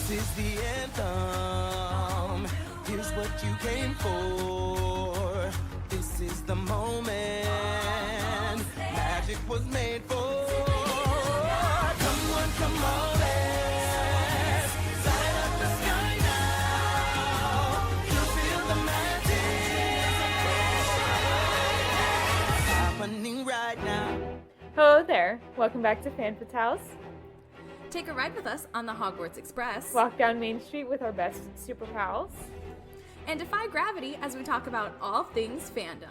This is the anthem. Here's what you came for. This is the moment magic was made for. Come on, let's light up the sky now. You feel the magic happening right now. Hello there. Welcome back to Fan Fatales. Take a ride with us on the Hogwarts Express. Walk down Main Street with our best super pals. And defy gravity as we talk about all things fandom.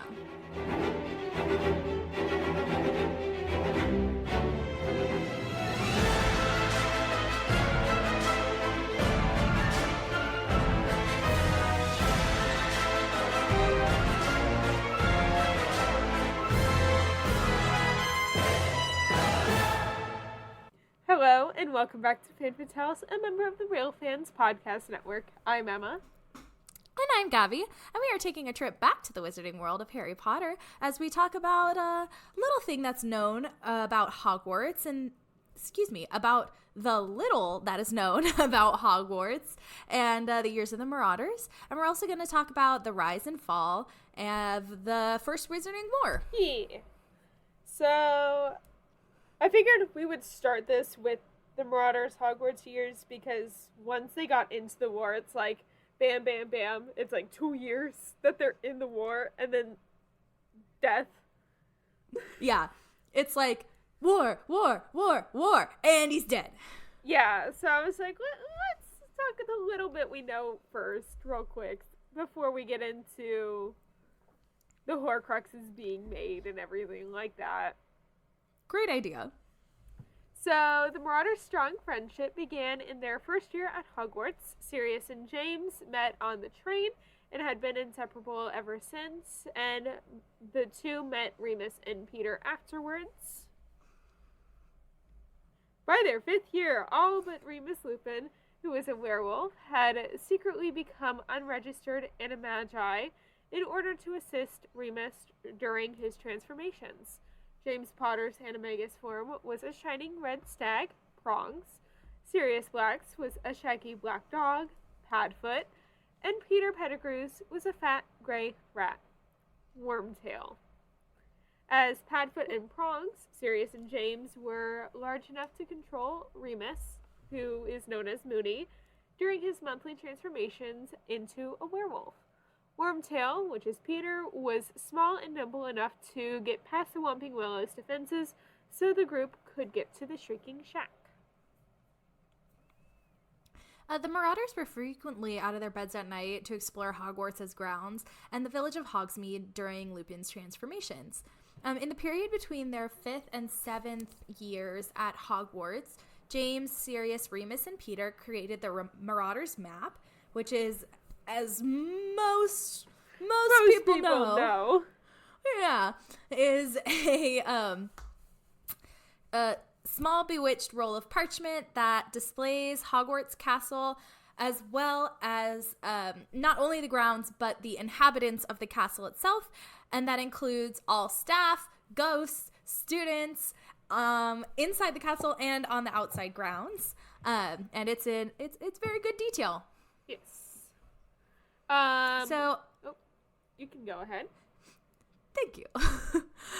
Hello, and welcome back to Fan Fatales, a member of the Real Fans Podcast Network. I'm Emma. And I'm Gavi, and we are taking a trip back to the wizarding world of Harry Potter as we talk about a little thing that's known about Hogwarts, and, about the little that is known about Hogwarts and the years of the Marauders. And we're also going to talk about the rise and fall of the First Wizarding War. Yeah. So, I figured we would start this with the Marauders Hogwarts years because once they got into the war, it's like bam, bam, bam. It's like 2 years that they're in the war and then death. Yeah, it's like war, and he's dead. Yeah, so I was like, let's talk a little bit we know first, real quick, before we get into the Horcruxes being made and everything like that. Great idea. So, the Marauders' strong friendship began in their first year at Hogwarts. Sirius and James met on the train and had been inseparable ever since, and the two met Remus and Peter afterwards. By their 5th year, all but Remus Lupin, who was a werewolf, had secretly become unregistered animagi in order to assist Remus during his transformations. James Potter's animagus form was a shining red stag, Prongs. Sirius Black's was a shaggy black dog, Padfoot. And Peter Pettigrew's was a fat gray rat, Wormtail. As Padfoot and Prongs, Sirius and James were large enough to control Remus, who is known as Moony, during his monthly transformations into a werewolf. Wormtail, which is Peter, was small and nimble enough to get past the Whomping Willow's defenses so the group could get to the Shrieking Shack. The Marauders were frequently out of their beds at night to explore Hogwarts' grounds and the village of Hogsmeade during Lupin's transformations. In the period between their 5th and 7th years at Hogwarts, James, Sirius, Remus, and Peter created the Marauders map, which is, as most people know. Yeah, is a small bewitched roll of parchment that displays Hogwarts Castle as well as not only the grounds but the inhabitants of the castle itself, and that includes all staff, ghosts, students inside the castle and on the outside grounds. And it's very good detail. Yes. You can go ahead. Thank you.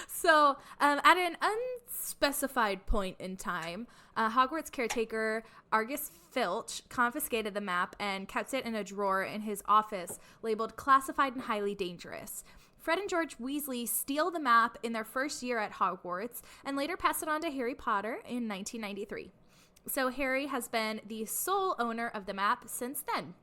So, at an unspecified point in time, Hogwarts caretaker Argus Filch confiscated the map and kept it in a drawer in his office labeled classified and highly dangerous. Fred and George Weasley steal the map in their first year at Hogwarts and later pass it on to Harry Potter in 1993. So Harry has been the sole owner of the map since then.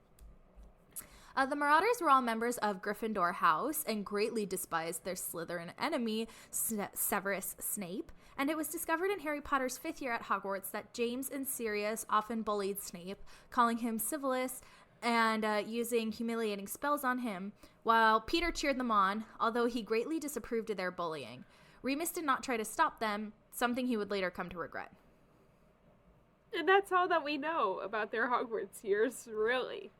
The Marauders were all members of Gryffindor House and greatly despised their Slytherin enemy, Severus Snape, and it was discovered in Harry Potter's 5th year at Hogwarts that James and Sirius often bullied Snape, calling him Civilus and using humiliating spells on him, while Peter cheered them on, although he greatly disapproved of their bullying. Remus did not try to stop them, something he would later come to regret. And that's all that we know about their Hogwarts years, really.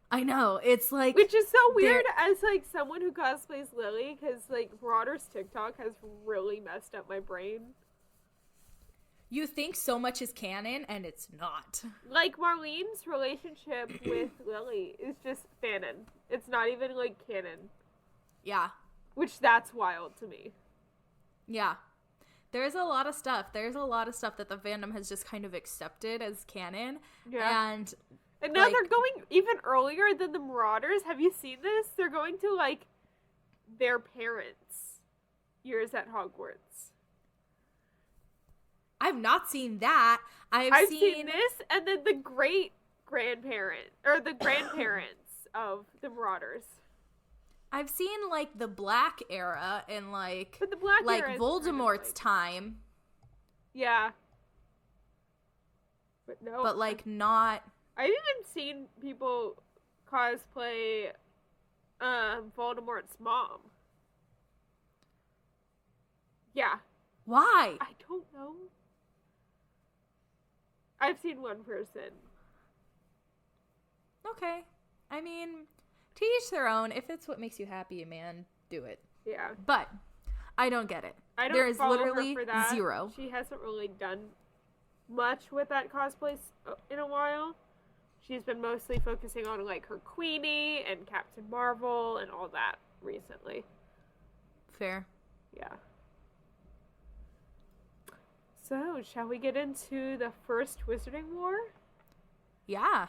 I know, it's like... Which is so weird as, like, someone who cosplays Lily, because, like, Marauders TikTok has really messed up my brain. You think so much is canon, and it's not. Like, Marlene's relationship with Lily is just fanon. It's not even, like, canon. Yeah. Which, that's wild to me. Yeah. There's a lot of stuff. There's a lot of stuff that the fandom has just kind of accepted as canon. Yeah. And now like, they're going even earlier than the Marauders. Have you seen this? They're going to, like, their parents' years at Hogwarts. I've not seen that. I've seen this, and then the great-grandparent, or the grandparents of the Marauders. I've seen, like, the Black era and, like, but the Black like era is Voldemort's kind of, like, time. Yeah. But no. But, like, not... I've even seen people cosplay Voldemort's mom. Yeah. Why? I don't know. I've seen one person. Okay. I mean, to each their own. If it's what makes you happy, man, do it. Yeah. But I don't get it. I don't there is follow literally her for that. zero. She hasn't really done much with that cosplay in a while. She's been mostly focusing on, like, her Queenie and Captain Marvel and all that recently. Fair. Yeah. So, shall we get into the first Wizarding War? Yeah.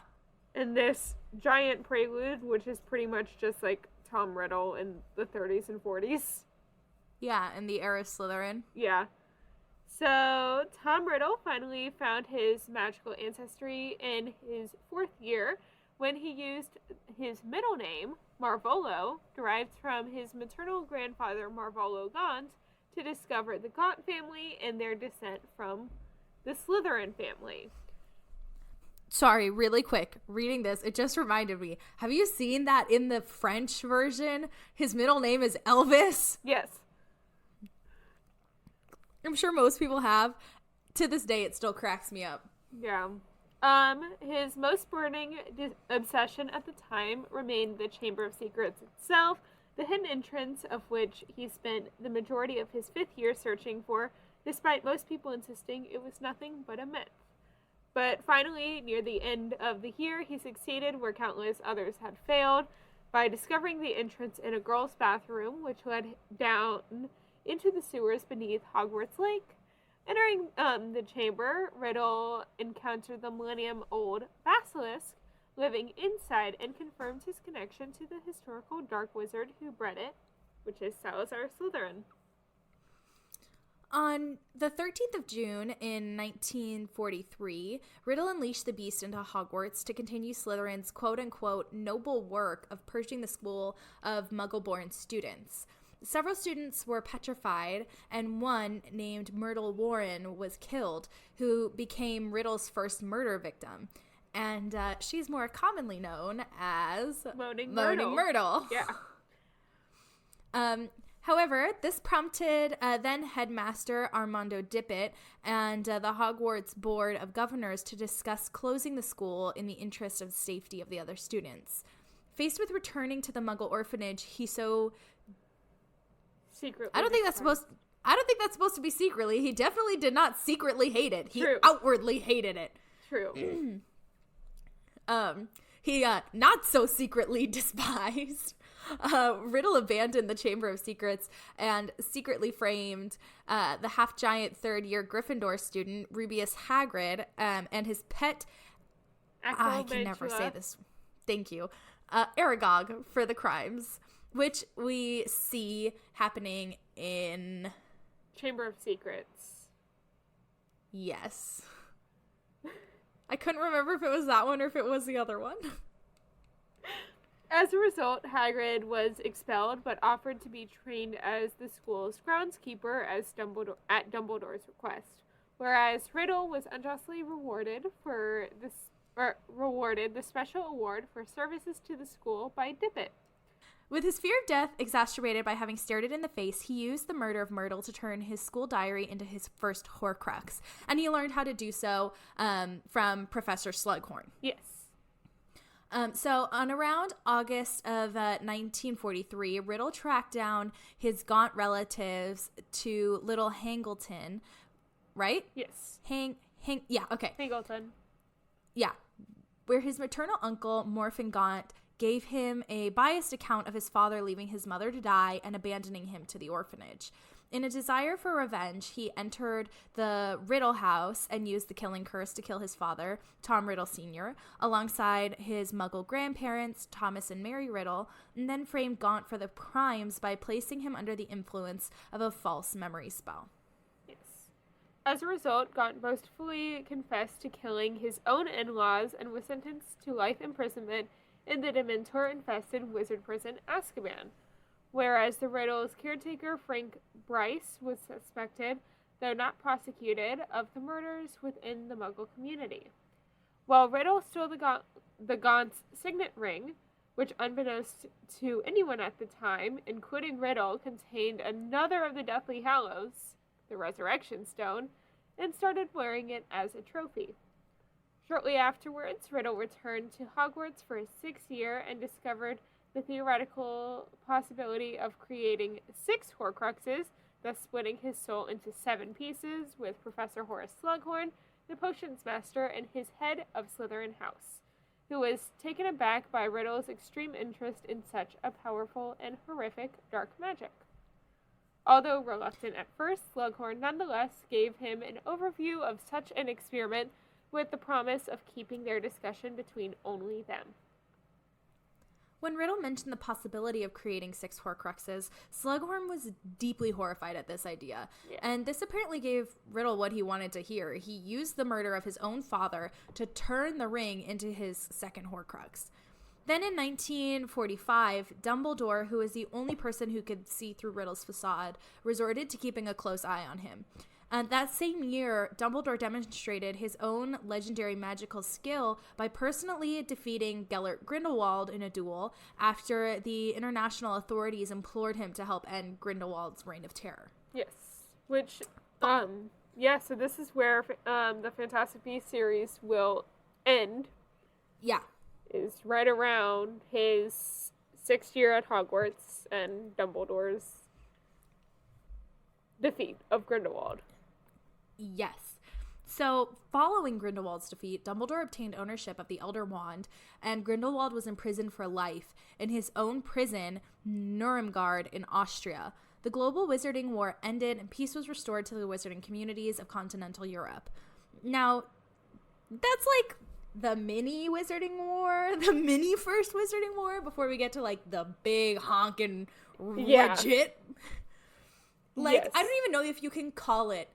And this giant prelude, which is pretty much just, like, Tom Riddle in the 30s and 40s. Yeah, in the era of Slytherin. Yeah. So, Tom Riddle finally found his magical ancestry in his 4th year when he used his middle name, Marvolo, derived from his maternal grandfather Marvolo Gaunt, to discover the Gaunt family and their descent from the Slytherin family. Sorry, really quick. Reading this, it just reminded me. Have you seen that in the French version? His middle name is Elvis? Yes. I'm sure most people have. To this day, it still cracks me up. Yeah. His most burning obsession at the time remained the Chamber of Secrets itself, the hidden entrance of which he spent the majority of his 5th year searching for, despite most people insisting it was nothing but a myth. But finally, near the end of the year, he succeeded where countless others had failed by discovering the entrance in a girl's bathroom, which led down into the sewers beneath Hogwarts Lake. Entering the chamber, Riddle encountered the millennium-old basilisk living inside and confirmed his connection to the historical dark wizard who bred it, which is Salazar Slytherin. On the 13th of June in 1943, Riddle unleashed the beast into Hogwarts to continue Slytherin's quote-unquote noble work of purging the school of Muggle-born students. Several students were petrified, and one, named Myrtle Warren, was killed, who became Riddle's first murder victim. And she's more commonly known as Moaning Myrtle. Yeah. However, this prompted then headmaster Armando Dippet and the Hogwarts Board of Governors to discuss closing the school in the interest of safety of the other students. Faced with returning to the Muggle orphanage, he secretly. I don't think that's supposed to be secretly. He definitely did not secretly hate it. He True. outwardly hated it. True. He not so secretly despised. Riddle abandoned the Chamber of Secrets and secretly framed the half-giant third-year Gryffindor student Rubeus Hagrid and his pet. I can never say this. Thank you, Aragog, for the crimes, which we see happening in Chamber of Secrets. Yes. I couldn't remember if it was that one or if it was the other one. As a result, Hagrid was expelled, but offered to be trained as the school's groundskeeper at Dumbledore's request. Whereas Riddle was unjustly rewarded the special award for services to the school by Dippet. With his fear of death exacerbated by having stared it in the face, he used the murder of Myrtle to turn his school diary into his first Horcrux. And he learned how to do so from Professor Slughorn. Yes. So on around August of 1943, Riddle tracked down his Gaunt relatives to Little Hangleton, right? Yes. Yeah, okay. Hangleton. Yeah. Where his maternal uncle, Morphin Gaunt, gave him a biased account of his father leaving his mother to die and abandoning him to the orphanage. In a desire for revenge, he entered the Riddle house and used the killing curse to kill his father, Tom Riddle Sr., alongside his Muggle grandparents, Thomas and Mary Riddle, and then framed Gaunt for the crimes by placing him under the influence of a false memory spell. Yes. As a result, Gaunt boastfully confessed to killing his own in-laws and was sentenced to life imprisonment in the Dementor-infested wizard prison Azkaban, whereas the Riddle's caretaker, Frank Bryce, was suspected, though not prosecuted, of the murders within the Muggle community. While Riddle stole the Gaunt's signet ring, which unbeknownst to anyone at the time, including Riddle, contained another of the Deathly Hallows, the Resurrection Stone, and started wearing it as a trophy. Shortly afterwards, Riddle returned to Hogwarts for his 6th year and discovered the theoretical possibility of creating 6 Horcruxes, thus splitting his soul into 7 pieces, with Professor Horace Slughorn, the Potions Master, and his head of Slytherin House, who was taken aback by Riddle's extreme interest in such a powerful and horrific dark magic. Although reluctant at first, Slughorn nonetheless gave him an overview of such an experiment with the promise of keeping their discussion between only them. When Riddle mentioned the possibility of creating 6 Horcruxes, Slughorn was deeply horrified at this idea, and this apparently gave Riddle what he wanted to hear. He used the murder of his own father to turn the ring into his second Horcrux. Then in 1945, Dumbledore, who was the only person who could see through Riddle's facade, resorted to keeping a close eye on him. And that same year, Dumbledore demonstrated his own legendary magical skill by personally defeating Gellert Grindelwald in a duel after the international authorities implored him to help end Grindelwald's reign of terror. Yes. Which, so this is where the Fantastic Beasts series will end. Yeah. Is right around his 6th year at Hogwarts and Dumbledore's defeat of Grindelwald. Yes. So, following Grindelwald's defeat, Dumbledore obtained ownership of the Elder Wand, and Grindelwald was imprisoned for life in his own prison, Nuremberg, in Austria. The global Wizarding War ended, and peace was restored to the wizarding communities of continental Europe. Now, that's like the mini Wizarding War, the mini first Wizarding War, before we get to like the big honkin' legit. Like, I don't even know if you can call it.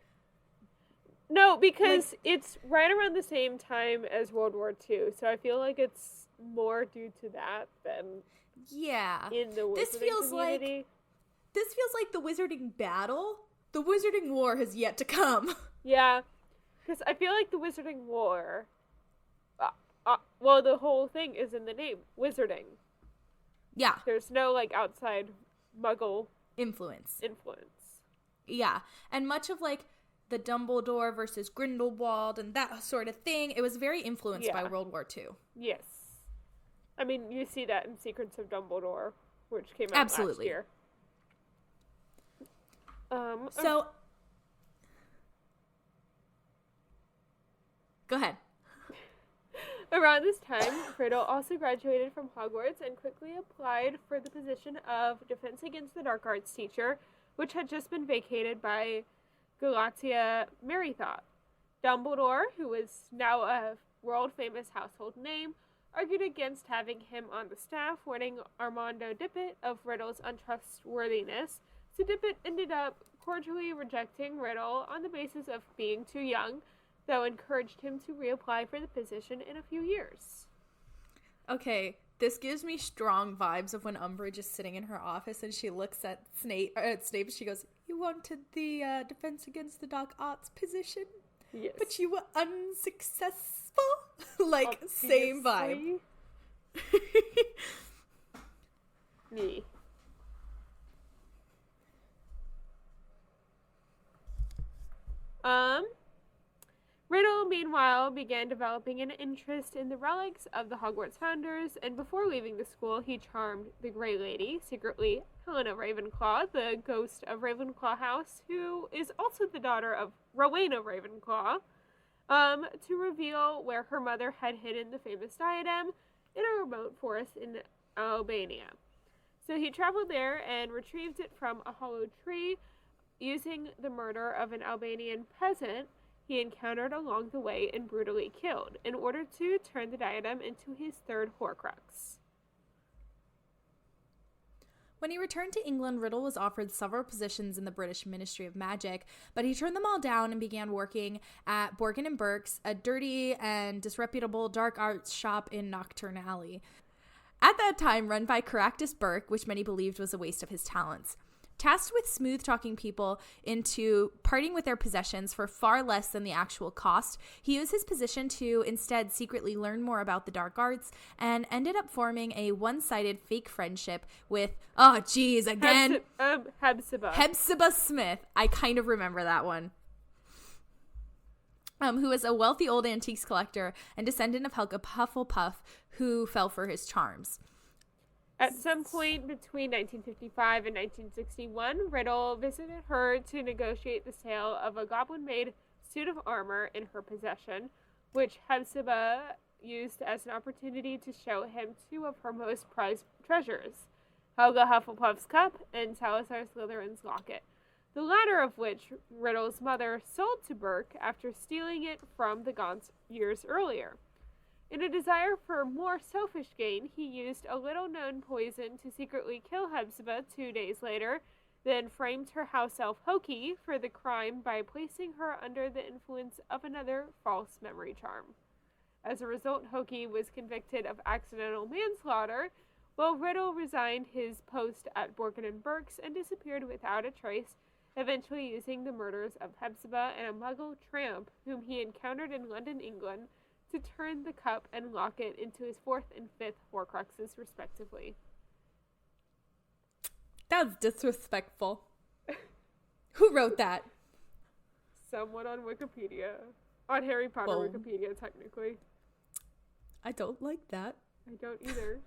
No, because it's right around the same time as World War II, so I feel like it's more due to that than in the Wizarding community. This feels like the Wizarding battle. The Wizarding War has yet to come. Yeah, because I feel like the Wizarding War, well, the whole thing is in the name, Wizarding. Yeah. There's no, like, outside Muggle influence. Yeah, and much of, like, the Dumbledore versus Grindelwald and that sort of thing, it was very influenced by World War II. Yes. I mean, you see that in Secrets of Dumbledore, which came out last year. So, go ahead. Around this time, Riddle also graduated from Hogwarts and quickly applied for the position of Defense Against the Dark Arts teacher, which had just been vacated by Galatea Merrythought. Dumbledore, who was now a world-famous household name, argued against having him on the staff, warning Armando Dippet of Riddle's untrustworthiness, so Dippet ended up cordially rejecting Riddle on the basis of being too young, though encouraged him to reapply for the position in a few years. Okay, this gives me strong vibes of when Umbridge is sitting in her office and she looks at Snape and she goes, "You wanted the Defense Against the Dark Arts position, but you were unsuccessful." Like, obviously. Same vibe. Me. Riddle, meanwhile, began developing an interest in the relics of the Hogwarts founders, and before leaving the school, he charmed the Grey Lady, secretly Helena Ravenclaw, the ghost of Ravenclaw House, who is also the daughter of Rowena Ravenclaw, to reveal where her mother had hidden the famous diadem in a remote forest in Albania. So he traveled there and retrieved it from a hollow tree using the murder of an Albanian peasant he encountered along the way and brutally killed in order to turn the diadem into his third Horcrux. When he returned to England, Riddle was offered several positions in the British Ministry of Magic, but he turned them all down and began working at Borgin & Burke's, a dirty and disreputable dark arts shop in Nocturne Alley. At that time, run by Caractacus Burke, which many believed was a waste of his talents. Tasked with smooth-talking people into parting with their possessions for far less than the actual cost, he used his position to instead secretly learn more about the dark arts and ended up forming a one-sided fake friendship with, Hepzibah Smith. I kind of remember that one. Who was a wealthy old antiques collector and descendant of Helga Hufflepuff, who fell for his charms. At some point between 1955 and 1961, Riddle visited her to negotiate the sale of a goblin-made suit of armor in her possession, which Hepzibah used as an opportunity to show him two of her most prized treasures, Helga Hufflepuff's cup and Salazar Slytherin's locket, the latter of which Riddle's mother sold to Burke after stealing it from the Gaunts years earlier. In a desire for more selfish gain, he used a little-known poison to secretly kill Hepzibah 2 days later, then framed her house elf Hoki for the crime by placing her under the influence of another false memory charm. As a result, Hoki was convicted of accidental manslaughter, while Riddle resigned his post at Borgin & Burke's and disappeared without a trace, eventually using the murders of Hepzibah and a Muggle tramp whom he encountered in London, England, to turn the cup and locket into his fourth and fifth Horcruxes, respectively. That's disrespectful. Who wrote that? Someone on Wikipedia. On Harry Potter Wikipedia, technically. I don't like that. I don't either.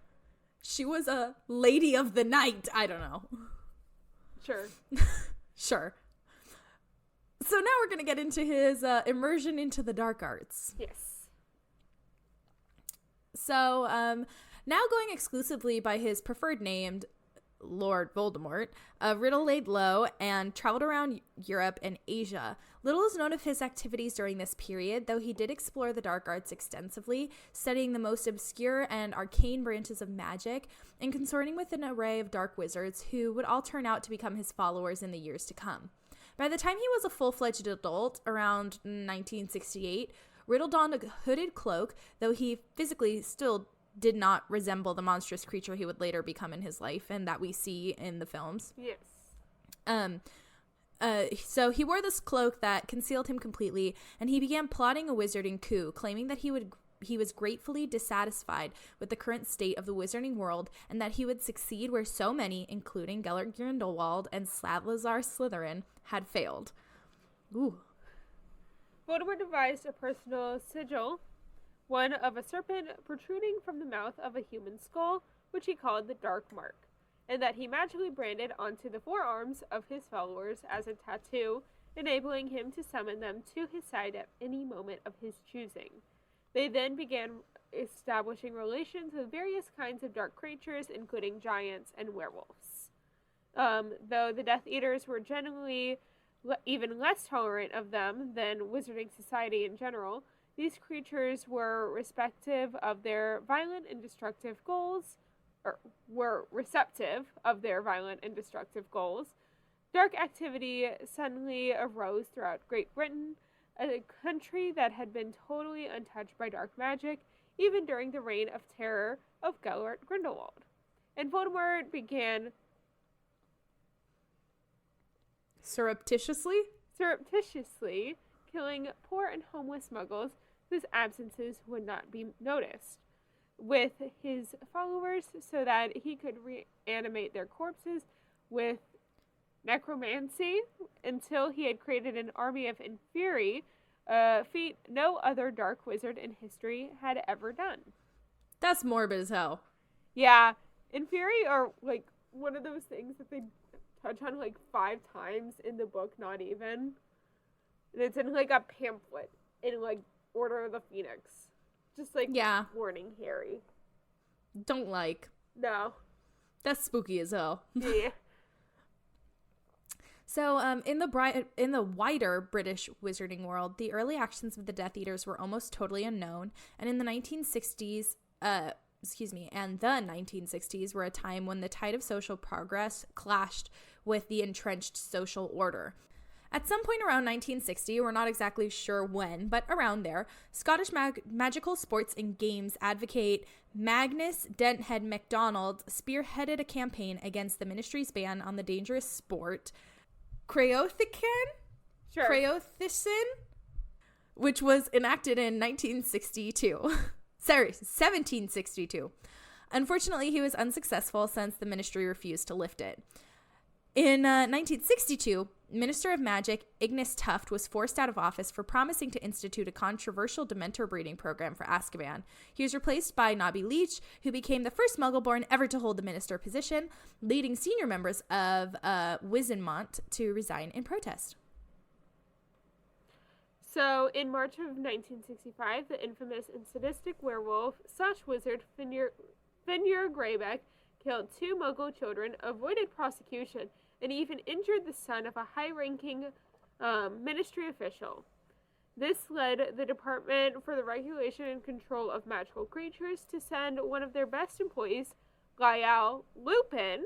She was a lady of the night. I don't know. Sure. Sure. So now we're going to get into his immersion into the dark arts. Yes. So, now going exclusively by his preferred name, Lord Voldemort, Riddle laid low and traveled around Europe and Asia. Little is known of his activities during this period, though he did explore the dark arts extensively, studying the most obscure and arcane branches of magic, and consorting with an array of dark wizards who would all turn out to become his followers in the years to come. By the time he was a full-fledged adult, around 1968, Riddle donned a hooded cloak, though he physically still did not resemble the monstrous creature he would later become in his life and that we see in the films. Yes. So he wore this cloak that concealed him completely, and he began plotting a wizarding coup, claiming that he was gratefully dissatisfied with the current state of the wizarding world and that he would succeed where so many, including Gellert Grindelwald and Salazar Slytherin, had failed. Ooh. Voldemort devised a personal sigil, one of a serpent protruding from the mouth of a human skull, which he called the Dark Mark, and that he magically branded onto the forearms of his followers as a tattoo, enabling him to summon them to his side at any moment of his choosing. They then began establishing relations with various kinds of dark creatures, including giants and werewolves. Though the Death Eaters were generally even less tolerant of them than wizarding society in general, these creatures were receptive of their violent and destructive goals. Dark activity suddenly arose throughout Great Britain, a country that had been totally untouched by dark magic, even during the reign of terror of Gellert Grindelwald. And Voldemort began surreptitiously killing poor and homeless muggles whose absences would not be noticed with his followers so that he could reanimate their corpses with necromancy until he had created an army of inferi a feat no other dark wizard in history had ever done. That's morbid as hell. Yeah, Inferi are, like, one of those things that they touch on, like, 5 times in the book, not even. And it's in, like, a pamphlet in, like, Order of the Phoenix. Just, like, yeah. warning Harry. Don't like. No. That's spooky as hell. Yeah. So, in the wider British wizarding world, the early actions of the Death Eaters were almost totally unknown, and in the 1960s, and the 1960s were a time when the tide of social progress clashed with the entrenched social order. At some point around 1960, we're not exactly sure when, but around there, Scottish magical sports and games advocate Magnus Denthead MacDonald spearheaded a campaign against the ministry's ban on the dangerous sport Creothicen? Sure. Creothicen? Which was enacted in 1962. Sorry, 1762. Unfortunately, he was unsuccessful since the ministry refused to lift it. In 1962, Minister of Magic Ignis Tuft was forced out of office for promising to institute a controversial Dementor breeding program for Azkaban. He was replaced by Nobby Leach, who became the first Muggle-born ever to hold the minister position, leading senior members of Wizenmont to resign in protest. So, in March of 1965, the infamous and sadistic werewolf/wizard Fenrir Greyback killed 2 Muggle children, avoided prosecution, and even injured the son of a high-ranking ministry official. This led the Department for the Regulation and Control of Magical Creatures to send one of their best employees, Lyall Lupin,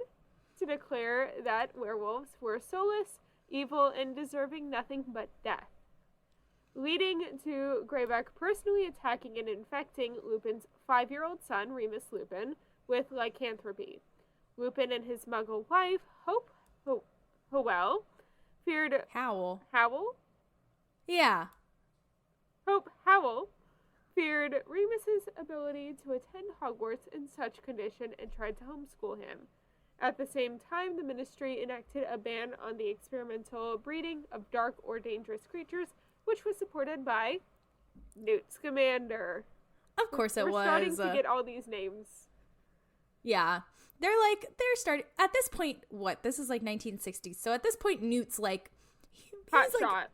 to declare that werewolves were soulless, evil, and deserving nothing but death, leading to Greyback personally attacking and infecting Lupin's 5-year-old son, Remus Lupin, with lycanthropy. Lupin and his Muggle wife, Hope Howell, feared Howl? Yeah. Hope Howell feared Remus's ability to attend Hogwarts in such condition and tried to homeschool him. At the same time, the ministry enacted a ban on the experimental breeding of dark or dangerous creatures, which was supported by Newt Scamander. Of course it was. We're starting to get all these names. Yeah. They're starting, at this point, this is like 1960s. So at this point, Newt's like, Hot shot.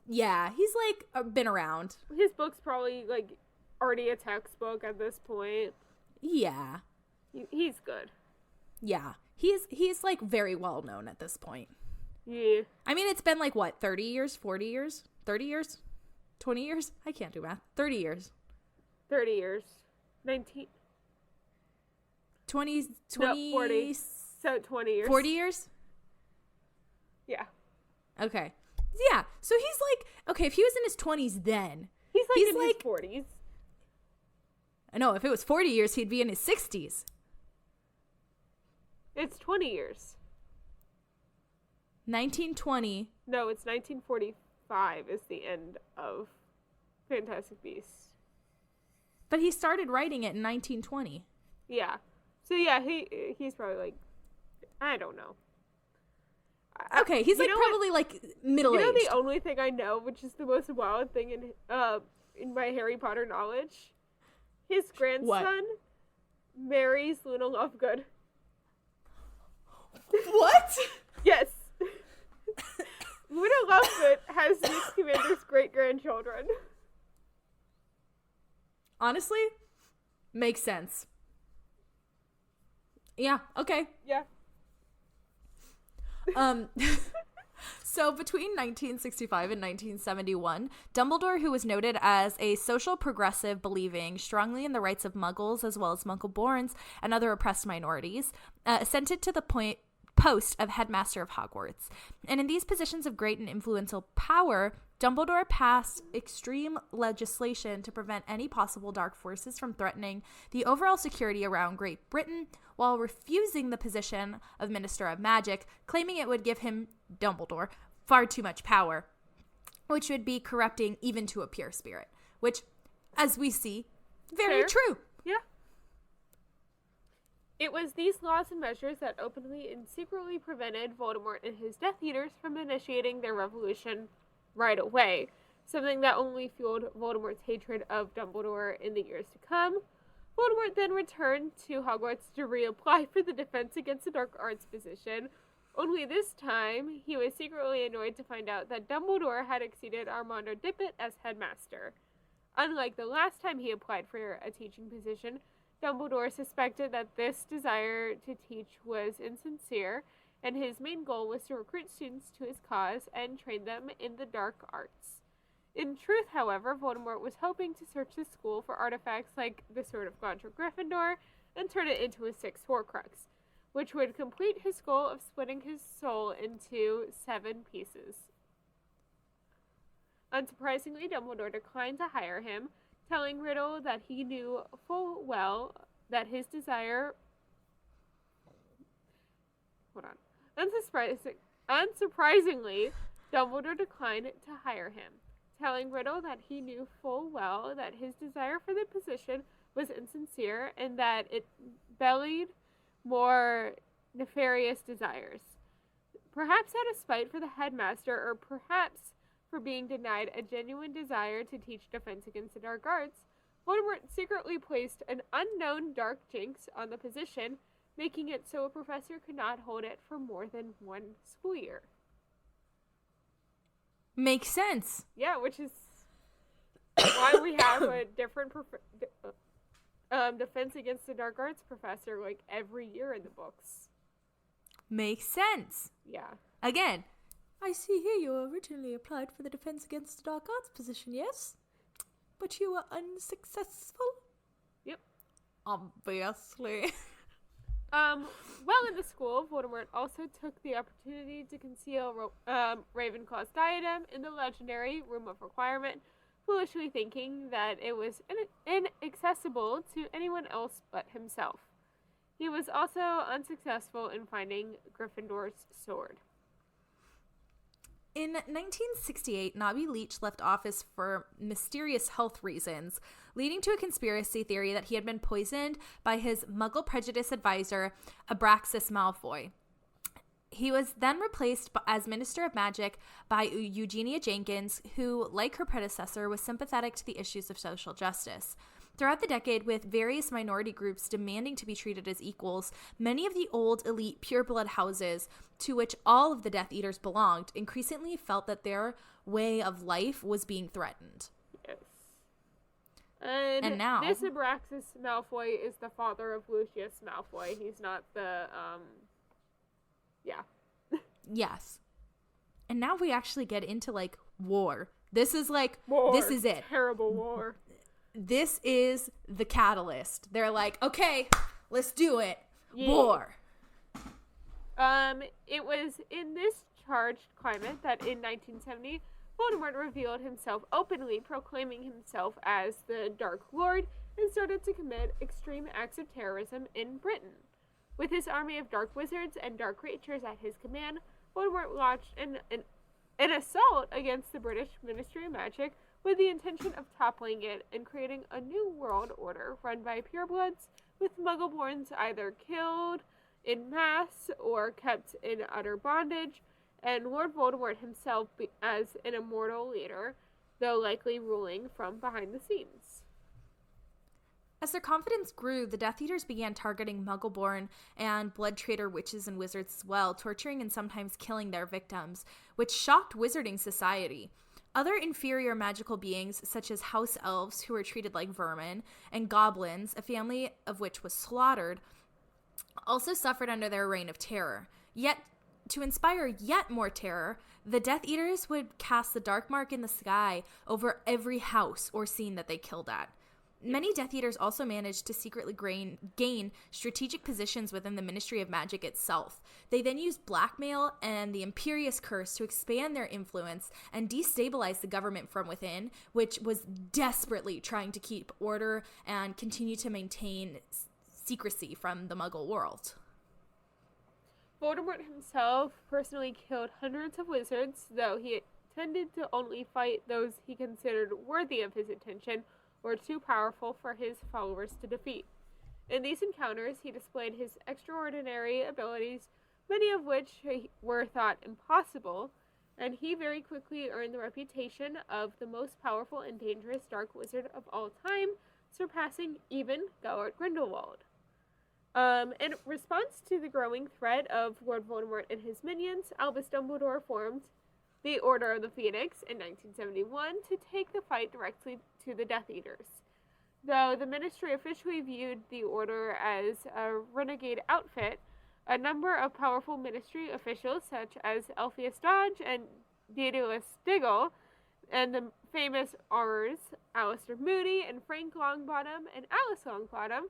Yeah, he's like, been around. His book's probably like already a textbook at this point. Yeah. He's good. Yeah. He's like very well known at this point. Yeah. I mean, it's been like what, 30 years, 40 years, 30 years, 20 years? I can't do math. 30 years. 30 years. 19. 20, no, 40. So 20 years. 40 years? Yeah. Okay. Yeah. So he's like, okay, if he was in his 20s then. He's in his 40s. I know, if it was 40 years, he'd be in his 60s. It's 20 years. 1920. No, it's 1945 is the end of Fantastic Beasts. But he started writing it in 1920. Yeah. So yeah, he's probably like, I don't know. Okay, he's like probably like middle-aged. You know the only thing I know, which is the most wild thing in my Harry Potter knowledge? His grandson marries Luna Lovegood. What? Yes. Luna Lovegood has Newt Scamander's great-grandchildren. Honestly, makes sense. Yeah, okay. Yeah. So between 1965 and 1971, Dumbledore, who was noted as a social progressive believing strongly in the rights of Muggles as well as Muggle-borns and other oppressed minorities, ascended to the post of headmaster of Hogwarts. And in these positions of great and influential power, Dumbledore passed extreme legislation to prevent any possible dark forces from threatening the overall security around Great Britain, while refusing the position of Minister of Magic, claiming it would give him, Dumbledore, far too much power, which would be corrupting even to a pure spirit, which, as we see, very true. Yeah. It was these laws and measures that openly and secretly prevented Voldemort and his Death Eaters from initiating their revolution right away. something that only fueled Voldemort's hatred of Dumbledore in the years to come. Voldemort then returned to Hogwarts to reapply for the Defense Against the Dark Arts position, only this time he was secretly annoyed to find out that Dumbledore had exceeded Armando Dippet as headmaster. Unlike the last time he applied for a teaching position, Dumbledore suspected that this desire to teach was insincere, and his main goal was to recruit students to his cause and train them in the dark arts. In truth, however, Voldemort was hoping to search the school for artifacts like the Sword of Godric Gryffindor and turn it into a sixth Horcrux, which would complete his goal of splitting his soul into 7 pieces. Unsurprisingly, Dumbledore declined to hire him, telling Riddle that he knew full well that his desire... Unsurprisingly, Dumbledore declined to hire him, telling Riddle that he knew full well that his desire for the position was insincere and that it belied more nefarious desires. Perhaps out of spite for the headmaster, or perhaps for being denied a genuine desire to teach Defense Against the Dark Arts, Voldemort secretly placed an unknown dark jinx on the position, making it so a professor could not hold it for more than 1 school year. Makes sense. Yeah, which is why we have a different Defense Against the Dark Arts professor like every year in the books. Makes sense. Yeah. Again, I see here you originally applied for the Defense Against the Dark Arts position, yes? But you were unsuccessful? Yep. Obviously. While in the school, Voldemort also took the opportunity to conceal Ravenclaw's diadem in the legendary Room of Requirement, foolishly thinking that it was inaccessible to anyone else but himself. He was also unsuccessful in finding Gryffindor's sword. In 1968, Nobby Leach left office for mysterious health reasons, leading to a conspiracy theory that he had been poisoned by his Muggle prejudice advisor, Abraxas Malfoy. He was then replaced as Minister of Magic by Eugenia Jenkins, who, like her predecessor, was sympathetic to the issues of social justice. Throughout the decade, with various minority groups demanding to be treated as equals, many of the old elite pureblood houses, to which all of the Death Eaters belonged, increasingly felt that their way of life was being threatened. Yes. And now... this Abraxas Malfoy is the father of Lucius Malfoy. He's not the, yeah. Yes. And now we actually get into, like, war. This is, like, war. This is it. Terrible war. This is the catalyst. They're like, okay, let's do it. Yeah. War. It was in this charged climate that in 1970, Voldemort revealed himself openly, proclaiming himself as the Dark Lord, and started to commit extreme acts of terrorism in Britain. With his army of dark wizards and dark creatures at his command, Voldemort launched an assault against the British Ministry of Magic with the intention of toppling it and creating a new world order run by purebloods, with Muggleborns either killed in mass or kept in utter bondage, and Lord Voldemort himself as an immortal leader, though likely ruling from behind the scenes. As their confidence grew, the Death Eaters began targeting Muggleborn and blood traitor witches and wizards as well, torturing and sometimes killing their victims, which shocked wizarding society. Other inferior magical beings, such as house elves, who were treated like vermin, and goblins, a family of which was slaughtered, also suffered under their reign of terror. Yet, to inspire yet more terror, the Death Eaters would cast the dark mark in the sky over every house or scene that they killed at. Many Death Eaters also managed to secretly gain strategic positions within the Ministry of Magic itself. They then used blackmail and the Imperious Curse to expand their influence and destabilize the government from within, which was desperately trying to keep order and continue to maintain secrecy from the Muggle world. Voldemort himself personally killed hundreds of wizards, though he tended to only fight those he considered worthy of his attention or too powerful for his followers to defeat. In these encounters, he displayed his extraordinary abilities, many of which were thought impossible, and he very quickly earned the reputation of the most powerful and dangerous dark wizard of all time, surpassing even Gellert Grindelwald. In response to the growing threat of Lord Voldemort and his minions, Albus Dumbledore formed the Order of the Phoenix in 1971 to take the fight directly to the Death Eaters. Though the Ministry officially viewed the Order as a renegade outfit, a number of powerful Ministry officials, such as Alpheus Dodge and Daedalus Diggle, and the famous Aurors, Alistair Moody and Frank Longbottom and Alice Longbottom,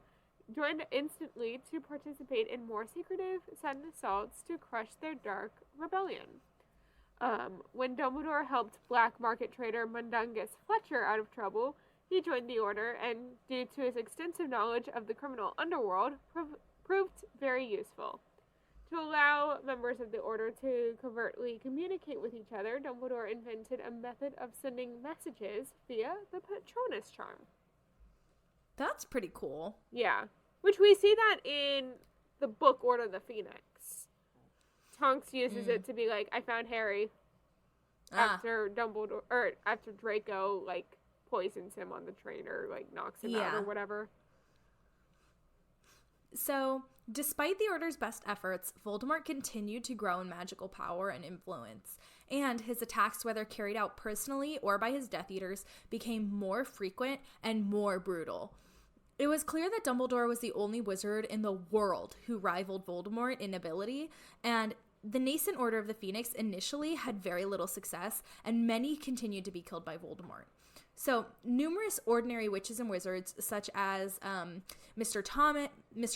joined instantly to participate in more secretive sudden assaults to crush their dark rebellion. When Dumbledore helped black market trader Mundungus Fletcher out of trouble, he joined the Order, and due to his extensive knowledge of the criminal underworld, proved very useful. To allow members of the Order to covertly communicate with each other, Dumbledore invented a method of sending messages via the Patronus charm. That's pretty cool. Yeah. Which we see that in the book Order of the Phoenix. Tonks uses it to be like, I found Harry. After Dumbledore, or after Draco, like, poisons him on the train or, like, knocks him out or whatever. So, despite the Order's best efforts, Voldemort continued to grow in magical power and influence, and his attacks, whether carried out personally or by his Death Eaters, became more frequent and more brutal. It was clear that Dumbledore was the only wizard in the world who rivaled Voldemort in ability, and the nascent Order of the Phoenix initially had very little success, and many continued to be killed by Voldemort. So, numerous ordinary witches and wizards, such as Mr.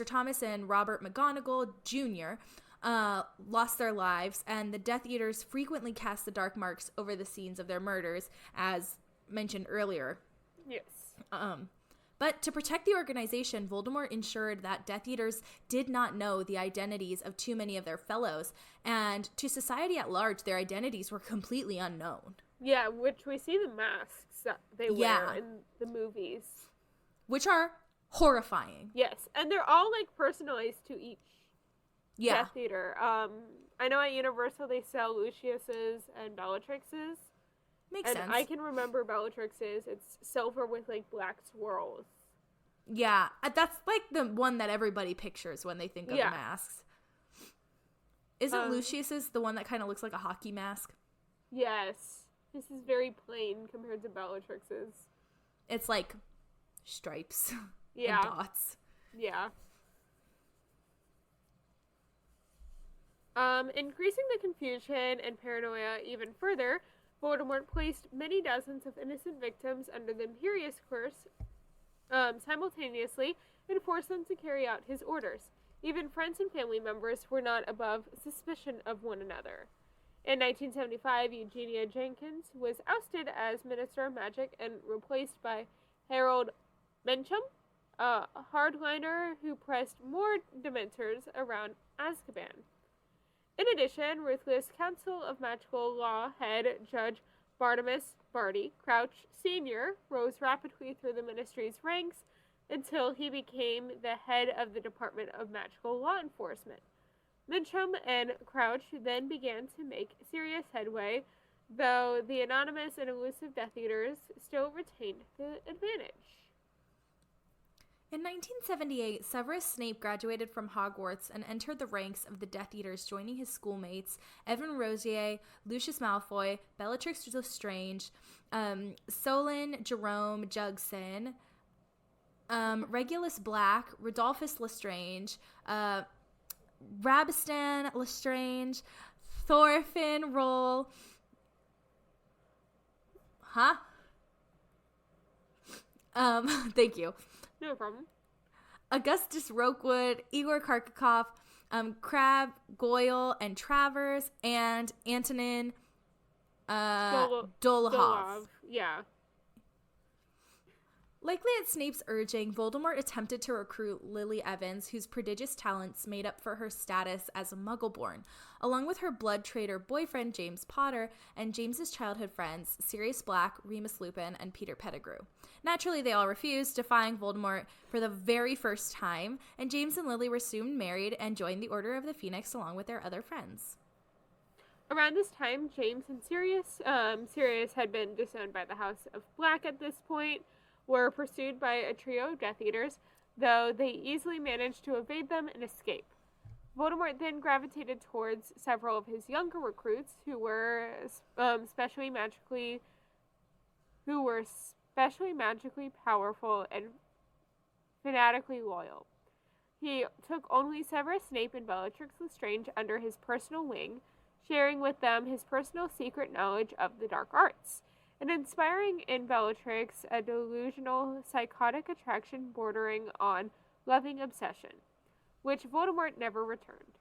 Thomas and Robert McGonagall Jr., lost their lives, and the Death Eaters frequently cast the dark marks over the scenes of their murders, as mentioned earlier. Yes. But to protect the organization, Voldemort ensured that Death Eaters did not know the identities of too many of their fellows, and to society at large, their identities were completely unknown. Yeah, which we see the masks that they wear in the movies. Which are horrifying. Yes, and they're all, like, personalized to each Death Eater. I know at Universal they sell Lucius's and Bellatrix's. Makes sense. I can remember Bellatrix's. It's silver with, like, black swirls. Yeah, that's, like, the one that everybody pictures when they think of the masks. Isn't Lucius's the one that kind of looks like a hockey mask? Yes. This is very plain compared to Bellatrix's. It's, like, stripes and dots. Yeah. Increasing the confusion and paranoia even further, Voldemort placed many dozens of innocent victims under the Imperius Curse simultaneously and forced them to carry out his orders. Even friends and family members were not above suspicion of one another. In 1975, Eugenia Jenkins was ousted as Minister of Magic and replaced by Harold Mencham, a hardliner who pressed more Dementors around Azkaban. In addition, ruthless Council of Magical Law head Judge Bartimus Barty Crouch Sr. rose rapidly through the ministry's ranks until he became the head of the Department of Magical Law Enforcement. Mincham and Crouch then began to make serious headway, though the anonymous and elusive Death Eaters still retained the advantage. In 1978, Severus Snape graduated from Hogwarts and entered the ranks of the Death Eaters, joining his schoolmates Evan Rosier, Lucius Malfoy, Bellatrix Lestrange, Solon Jerome Jugson, Regulus Black, Rodolphus Lestrange, Rabistan Lestrange, Thorfinn Roll. Thank you. No problem. Augustus Rokewood, Igor Karkakoff, Crabbe, Goyle, and Travers, and Antonin Dolohov. Yeah. Likely at Snape's urging, Voldemort attempted to recruit Lily Evans, whose prodigious talents made up for her status as a Muggleborn, along with her blood traitor boyfriend James Potter and James's childhood friends Sirius Black, Remus Lupin, and Peter Pettigrew. Naturally, they all refused, defying Voldemort for the very first time, and James and Lily were soon married and joined the Order of the Phoenix along with their other friends. Around this time, James and Sirius had been disowned by the House of Black at this point, were pursued by a trio of Death Eaters, though they easily managed to evade them and escape. Voldemort then gravitated towards several of his younger recruits who were specially magically powerful and fanatically loyal. He took only Severus Snape and Bellatrix Lestrange under his personal wing, sharing with them his personal secret knowledge of the dark arts, and inspiring in Bellatrix a delusional, psychotic attraction bordering on loving obsession, which Voldemort never returned.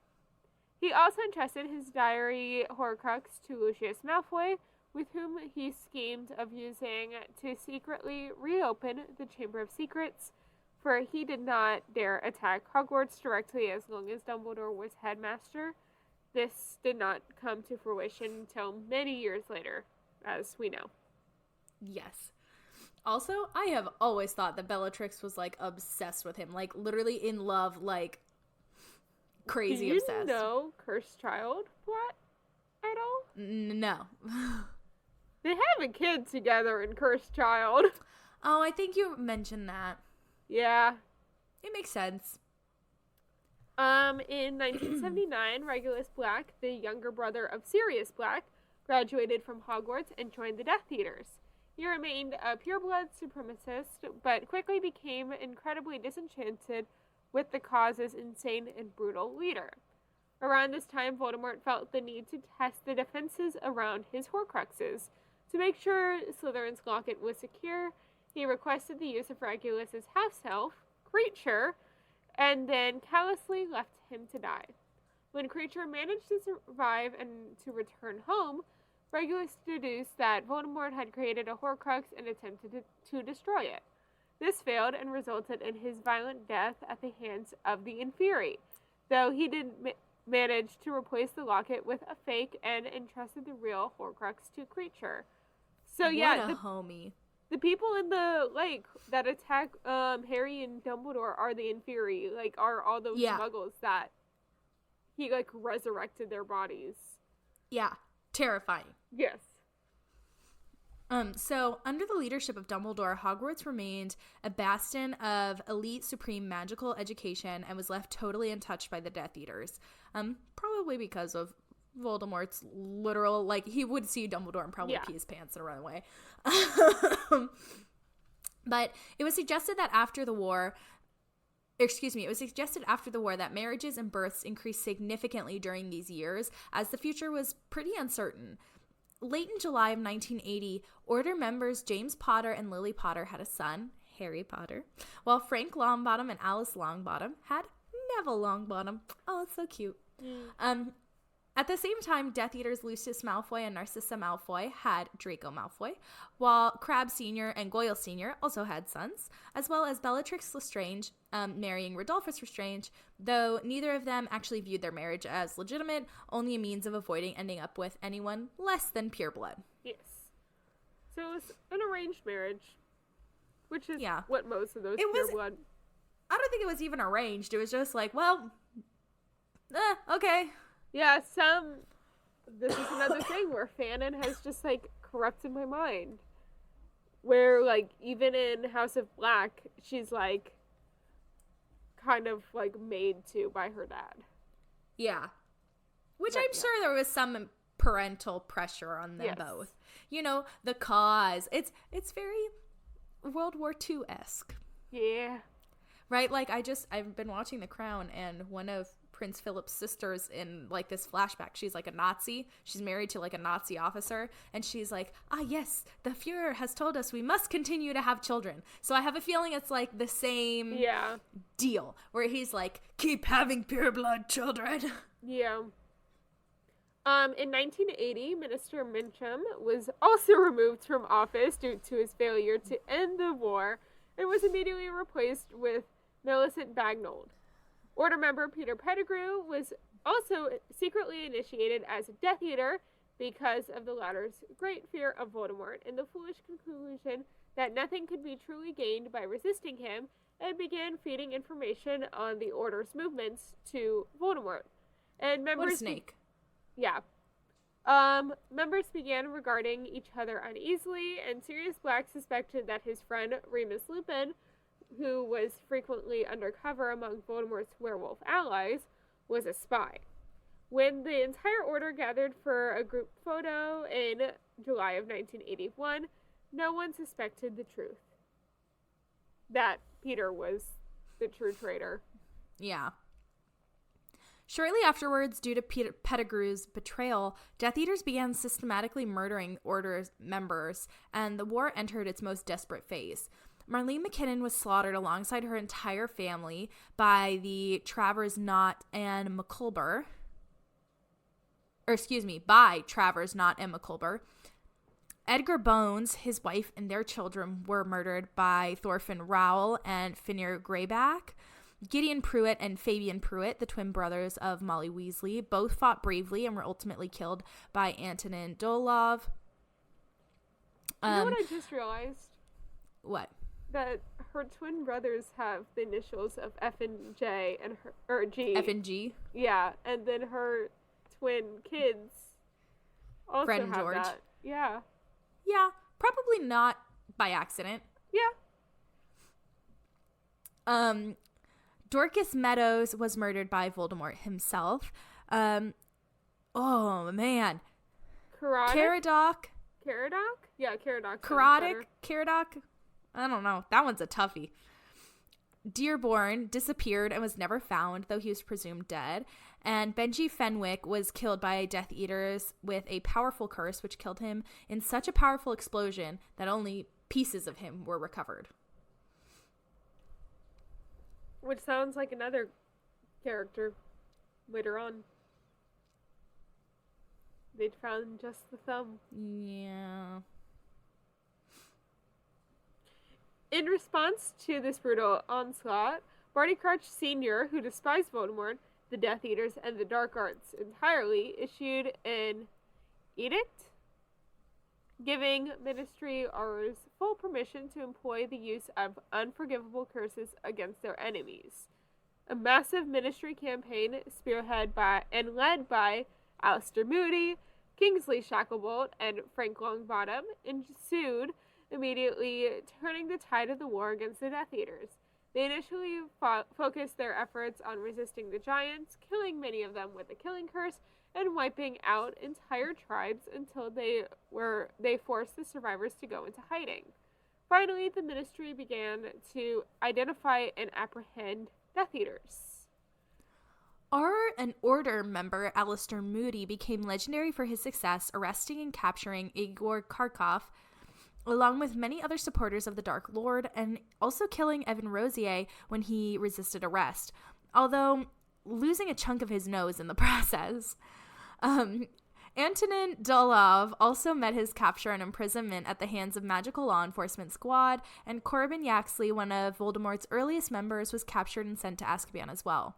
He also entrusted his diary Horcrux to Lucius Malfoy, with whom he schemed of using to secretly reopen the Chamber of Secrets, for he did not dare attack Hogwarts directly as long as Dumbledore was headmaster. This did not come to fruition until many years later, as we know. Yes. Also, I have always thought that Bellatrix was, like, obsessed with him. Like, literally in love, like, crazy obsessed. Do you know Cursed Child plot at all? No. They have a kid together in Cursed Child. Oh, I think you mentioned that. Yeah. It makes sense. In 1979, Regulus Black, the younger brother of Sirius Black, graduated from Hogwarts and joined the Death Eaters. He remained a pureblood supremacist, but quickly became incredibly disenchanted with the cause's insane and brutal leader. Around this time, Voldemort felt the need to test the defenses around his Horcruxes. To make sure Slytherin's locket was secure, he requested the use of Regulus's house elf, Creature, and then callously left him to die. When Creature managed to survive and to return home, Regulus deduced that Voldemort had created a Horcrux and attempted to destroy it. This failed and resulted in his violent death at the hands of the Inferi, though he did manage to replace the locket with a fake and entrusted the real Horcrux to Creature. So what a homie. The people in the lake that attack Harry and Dumbledore are the Inferi, like, are all those muggles that he, like, resurrected their bodies. Yeah, terrifying. Yes. So, under the leadership of Dumbledore, Hogwarts remained a bastion of elite supreme magical education and was left totally untouched by the Death Eaters. Probably because of Voldemort's literal, like, he would see Dumbledore and probably pee his pants and run away. But it was suggested after the war that marriages and births increased significantly during these years, as the future was pretty uncertain. Late in July of 1980, Order members James Potter and Lily Potter had a son, Harry Potter, while Frank Longbottom and Alice Longbottom had Neville Longbottom. Oh, it's so cute. At the same time, Death Eaters Lucius Malfoy and Narcissa Malfoy had Draco Malfoy, while Crabbe Sr. and Goyle Sr. also had sons, as well as Bellatrix Lestrange marrying Rodolphus Lestrange, though neither of them actually viewed their marriage as legitimate, only a means of avoiding ending up with anyone less than pure blood. Yes. So it was an arranged marriage, which is what most of those pure blood. I don't think it was even arranged. It was just like, well, okay. Yeah, this is another thing where Fanon has just, like, corrupted my mind. Where, like, even in House of Black, she's, like, kind of, like, made to by her dad. Yeah. Which I'm sure there was some parental pressure on them both. You know, the cause. It's very World War II-esque. Yeah. Right? Like, I've been watching The Crown, and one of Prince Philip's sisters in, like, this flashback, she's, like, a Nazi. She's married to, like, a Nazi officer, and she's like, yes, the Fuhrer has told us we must continue to have children. So I have a feeling it's, like, the same deal, where he's like, keep having pure-blood children. Yeah. In 1980, Minister Mincham was also removed from office due to his failure to end the war, and was immediately replaced with Millicent Bagnold. Order member Peter Pettigrew was also secretly initiated as a Death Eater because of the latter's great fear of Voldemort and the foolish conclusion that nothing could be truly gained by resisting him, and began feeding information on the Order's movements to Voldemort. And members... What a snake. Yeah. Members began regarding each other uneasily, and Sirius Black suspected that his friend Remus Lupin, who was frequently undercover among Voldemort's werewolf allies, was a spy. When the entire order gathered for a group photo in July of 1981, no one suspected the truth. That Peter was the true traitor. Yeah. Shortly afterwards, due to Peter Pettigrew's betrayal, Death Eaters began systematically murdering Order's members, and the war entered its most desperate phase. Marlene McKinnon was slaughtered alongside her entire family by the Travers Knott and McCulber. By Travers Knott and McCulber. Edgar Bones, his wife, and their children were murdered by Thorfinn Rowell and Finnear Greyback. Gideon Pruitt and Fabian Pruitt, the twin brothers of Molly Weasley, both fought bravely and were ultimately killed by Antonin Dolov. You know what I just realized? What? That her twin brothers have the initials of F and J and her, or G. F and G? Yeah, and then her twin kids also Fred and have George. that. Yeah. Yeah, probably not by accident. Yeah. Dorcas Meadows was murdered by Voldemort himself. Oh, man. Caradoc? Yeah, Caradoc. Caradoc? I don't know. That one's a toughie. Dearborn disappeared and was never found, though he was presumed dead. And Benji Fenwick was killed by Death Eaters with a powerful curse, which killed him in such a powerful explosion that only pieces of him were recovered. Which sounds like another character later on. They'd found just the thumb. Yeah. In response to this brutal onslaught, Barty Crouch Sr., who despised Voldemort, the Death Eaters, and the Dark Arts entirely, issued an edict giving Ministry Aurors full permission to employ the use of unforgivable curses against their enemies. A massive Ministry campaign spearheaded by and led by Alistair Moody, Kingsley Shacklebolt, and Frank Longbottom ensued, immediately turning the tide of the war against the Death Eaters. They initially focused their efforts on resisting the Giants, killing many of them with the Killing Curse, and wiping out entire tribes until they forced the survivors to go into hiding. Finally, the Ministry began to identify and apprehend Death Eaters. An Order member, Alistair Moody, became legendary for his success arresting and capturing Igor Kharkov, along with many other supporters of the Dark Lord, and also killing Evan Rosier when he resisted arrest, although losing a chunk of his nose in the process. Antonin Dolov also met his capture and imprisonment at the hands of Magical Law Enforcement Squad, and Corbin Yaxley, one of Voldemort's earliest members, was captured and sent to Azkaban as well.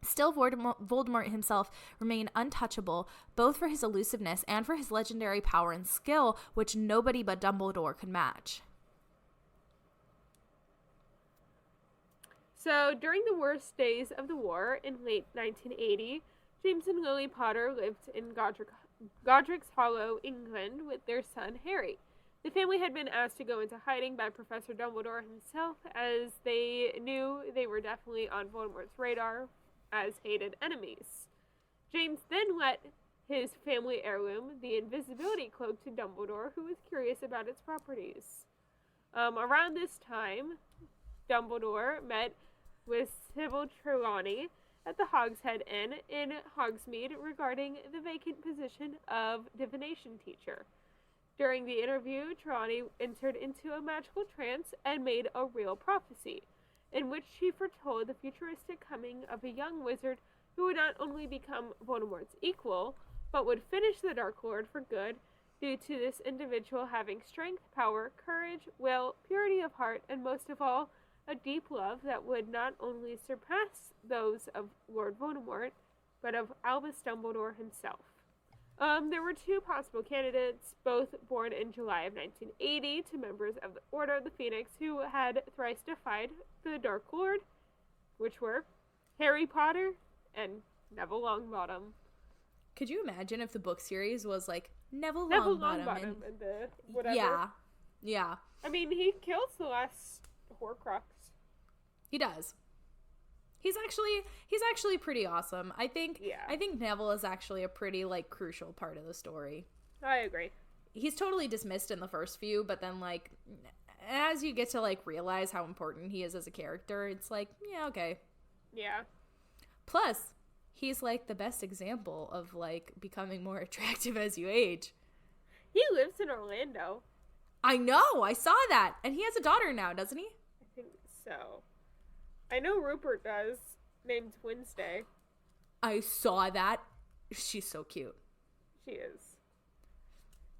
Still, Voldemort himself remained untouchable, both for his elusiveness and for his legendary power and skill, which nobody but Dumbledore could match. So, during the worst days of the war in late 1980, James and Lily Potter lived in Godric's Hollow, England, with their son Harry. The family had been asked to go into hiding by Professor Dumbledore himself, as they knew they were definitely on Voldemort's radar as hated enemies. James then let his family heirloom, the invisibility cloak, to Dumbledore, who was curious about its properties. Around this time, Dumbledore met with Sybil Trelawney at the Hogshead Inn in Hogsmeade regarding the vacant position of divination teacher. During the interview, Trelawney entered into a magical trance and made a real prophecy, in which she foretold the futuristic coming of a young wizard who would not only become Voldemort's equal, but would finish the Dark Lord for good, due to this individual having strength, power, courage, will, purity of heart, and most of all, a deep love that would not only surpass those of Lord Voldemort, but of Albus Dumbledore himself. There were two possible candidates, both born in July of 1980 to members of the Order of the Phoenix who had thrice defied the Dark Lord, which were Harry Potter and Neville Longbottom. Could you imagine if the book series was like Neville Neville Longbottom? Longbottom and the whatever. Yeah. Yeah. I mean, he kills the last Horcrux. He does. He's actually pretty awesome. I think Neville is actually a pretty like crucial part of the story. I agree. He's totally dismissed in the first few, but then like as you get to like realize how important he is as a character, it's like, yeah, okay. Yeah. Plus, he's like the best example of like becoming more attractive as you age. He lives in Orlando. I know, I saw that. And he has a daughter now, doesn't he? I think so. I know Rupert does, named Wednesday. I saw that. She's so cute. She is.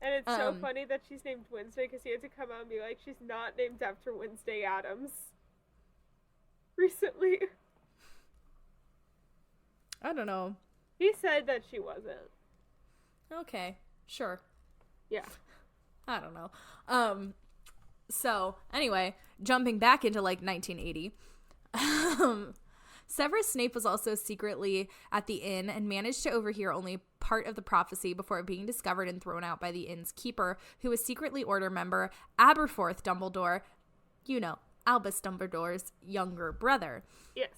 And it's so funny that she's named Wednesday because he had to come out and be like, she's not named after Wednesday Addams. Recently. I don't know. He said that she wasn't. Okay, sure. Yeah. I don't know. So, anyway, jumping back into like 1980. Severus Snape was also secretly at the inn and managed to overhear only part of the prophecy before being discovered and thrown out by the inn's keeper, who was secretly Order member Aberforth Dumbledore, you know, Albus Dumbledore's younger brother. Yes.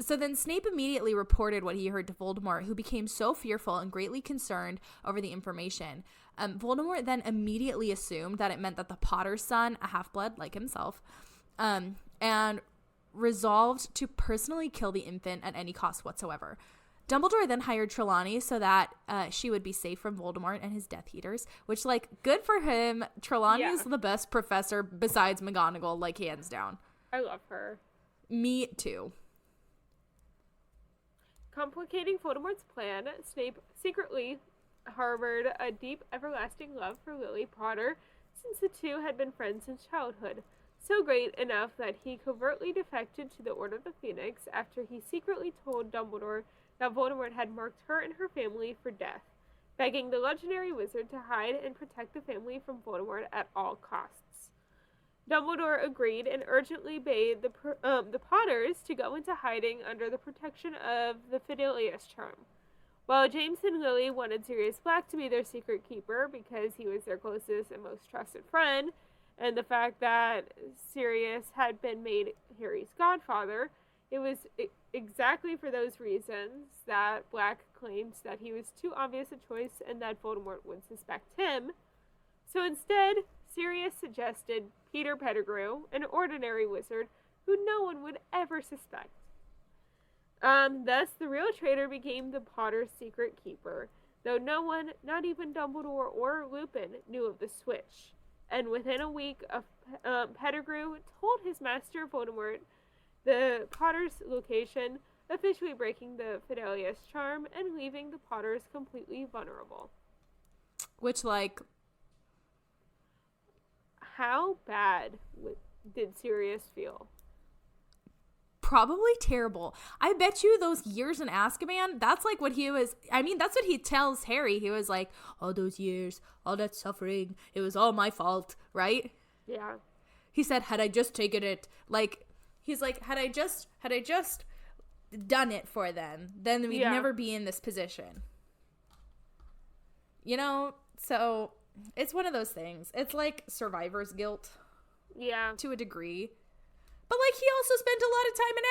So then Snape immediately reported what he heard to Voldemort, who became so fearful and greatly concerned over the information. Voldemort then immediately assumed that it meant that the Potter's son, a half-blood like himself, and resolved to personally kill the infant at any cost whatsoever. Dumbledore then hired Trelawney so that she would be safe from Voldemort and his Death Eaters, which, like, good for him. Trelawney is the best professor besides McGonagall, like, hands down. I love her. Me too. Complicating Voldemort's plan, Snape secretly harbored a deep, everlasting love for Lily Potter, since the two had been friends since childhood. So great enough that he covertly defected to the Order of the Phoenix after he secretly told Dumbledore that Voldemort had marked her and her family for death, begging the legendary wizard to hide and protect the family from Voldemort at all costs. Dumbledore agreed and urgently bade the Potters to go into hiding under the protection of the Fidelius charm. While James and Lily wanted Sirius Black to be their secret keeper because he was their closest and most trusted friend, and the fact that Sirius had been made Harry's godfather, it was exactly for those reasons that Black claimed that he was too obvious a choice and that Voldemort would suspect him. So instead, Sirius suggested Peter Pettigrew, an ordinary wizard who no one would ever suspect. Thus, the real traitor became the Potter's secret keeper, though no one, not even Dumbledore or Lupin, knew of the switch. And within a week of Pettigrew told his master Voldemort the Potter's location, officially breaking the Fidelius charm and leaving the Potters completely vulnerable. Which, like, how bad did Sirius feel? Probably terrible. I bet you those years in Azkaban, that's like what he was, I mean, that's what he tells Harry. He was like, all those years, all that suffering, it was all my fault, right? Yeah. He said, had I just taken it, like, he's like, had I just done it for them, then we'd never be in this position. You know, so it's one of those things. It's like survivor's guilt. Yeah. To a degree. But, like, he also spent a lot of time in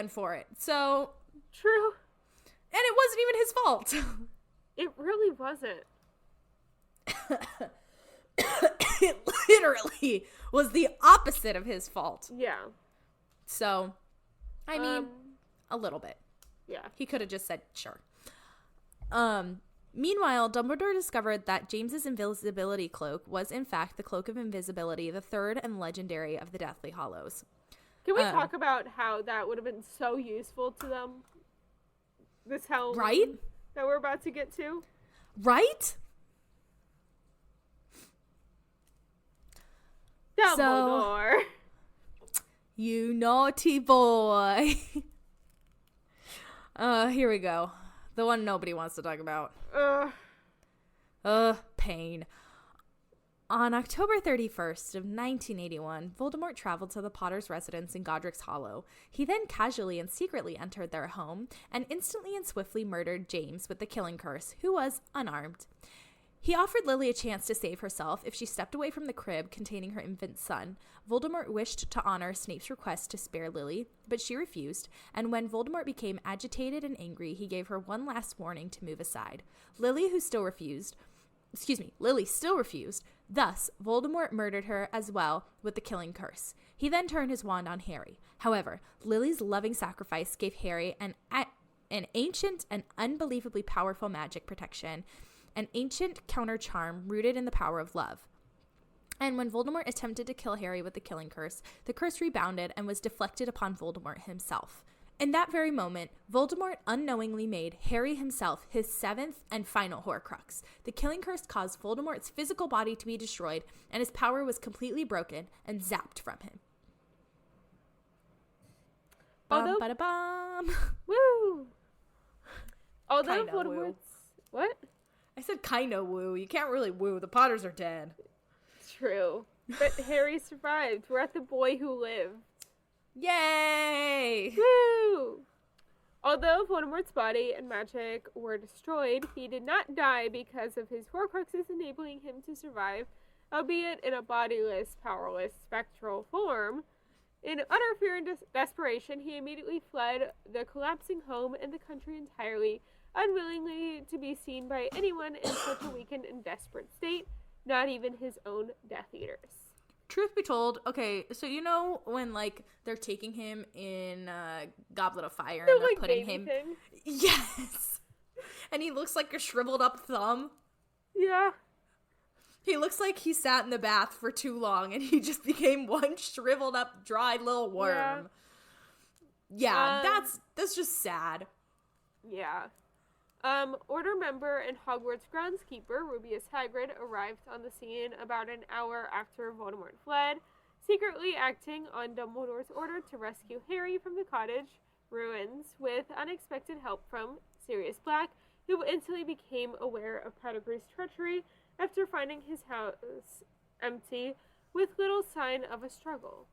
Azkaban for it, so... True. And it wasn't even his fault. It really wasn't. It literally was the opposite of his fault. Yeah. So, I mean, a little bit. Yeah. He could have just said, sure. Meanwhile, Dumbledore discovered that James's invisibility cloak was, in fact, the Cloak of Invisibility, the third and legendary of the Deathly Hallows. Can we talk about how that would have been so useful to them this Halloween? Right? That we're about to get to? Right? Dumbledore. So, you naughty boy. Here we go. The one nobody wants to talk about. Pain. On October 31st of 1981, Voldemort traveled to the Potter's residence in Godric's Hollow. He then casually and secretly entered their home and instantly and swiftly murdered James with the killing curse, who was unarmed. He offered Lily a chance to save herself if she stepped away from the crib containing her infant son. Voldemort wished to honor Snape's request to spare Lily, but she refused, and when Voldemort became agitated and angry, he gave her one last warning to move aside. Lily still refused. Thus, Voldemort murdered her as well with the killing curse. He then turned his wand on Harry. However, Lily's loving sacrifice gave Harry an ancient and unbelievably powerful magic protection, an ancient counter charm rooted in the power of love. And when Voldemort attempted to kill Harry with the killing curse, the curse rebounded and was deflected upon Voldemort himself. In that very moment, Voldemort unknowingly made Harry himself his seventh and final Horcrux. The killing curse caused Voldemort's physical body to be destroyed, and his power was completely broken and zapped from him. Although, Bum-ba-da-bum. woo! Although Kinda Voldemort's... woo. What? I said kinda woo. You can't really woo. The Potters are dead. True. But Harry survived. We're at the boy who lived. Yay! Woo! Although Voldemort's body and magic were destroyed, he did not die because of his Horcruxes enabling him to survive, albeit in a bodiless, powerless, spectral form. In utter fear and desperation, he immediately fled the collapsing home and the country entirely, unwillingly to be seen by anyone in such a weakened and desperate state, not even his own Death Eaters. Truth be told, okay, so you know when, like, they're taking him in Goblet of Fire and they're like putting baby him... thing. Yes! And he looks like a shriveled up thumb. Yeah. He looks like he sat in the bath for too long and he just became one shriveled up, dry little worm. Yeah, that's just sad. Yeah. Order member and Hogwarts groundskeeper Rubius Hagrid arrived on the scene about an hour after Voldemort fled, secretly acting on Dumbledore's order to rescue Harry from the cottage ruins with unexpected help from Sirius Black, who instantly became aware of Pettigrew's treachery after finding his house empty with little sign of a struggle.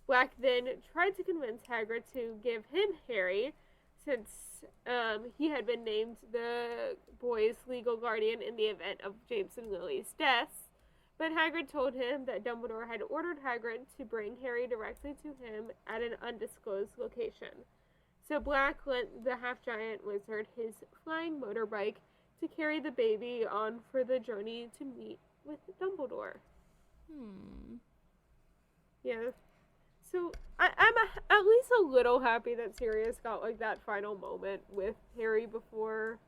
Black then tried to convince Hagrid to give him Harry, since he had been named the boy's legal guardian in the event of James and Lily's deaths, but Hagrid told him that Dumbledore had ordered Hagrid to bring Harry directly to him at an undisclosed location. So Black lent the half-giant wizard his flying motorbike to carry the baby on for the journey to meet with Dumbledore. Yeah. So, I'm at least a little happy that Sirius got, like, that final moment with Harry before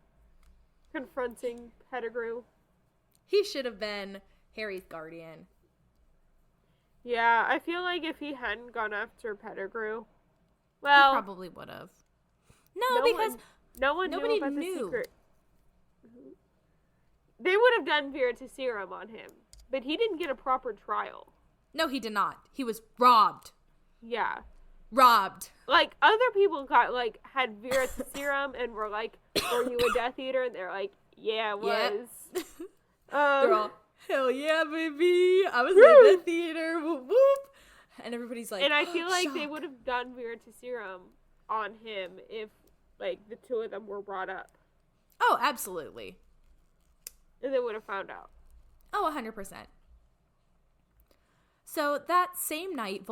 confronting Pettigrew. He should have been Harry's guardian. Yeah, I feel like if he hadn't gone after Pettigrew, well... He probably would have. No, because nobody knew about the secret. They would have done Veritaserum on him, but he didn't get a proper trial. No, he did not. He was robbed. Yeah. Robbed. Like, other people got, like, had Veritaserum and were like, were you a Death Eater? And they're like, yeah, I was. Yep. They're all, hell yeah, baby. I was a Death Eater. Whoop, whoop. And everybody's like, and I feel like shock. they would have done Veritaserum on him if, like, the two of them were brought up. Oh, absolutely. And they would have found out. Oh, 100%. So that same night,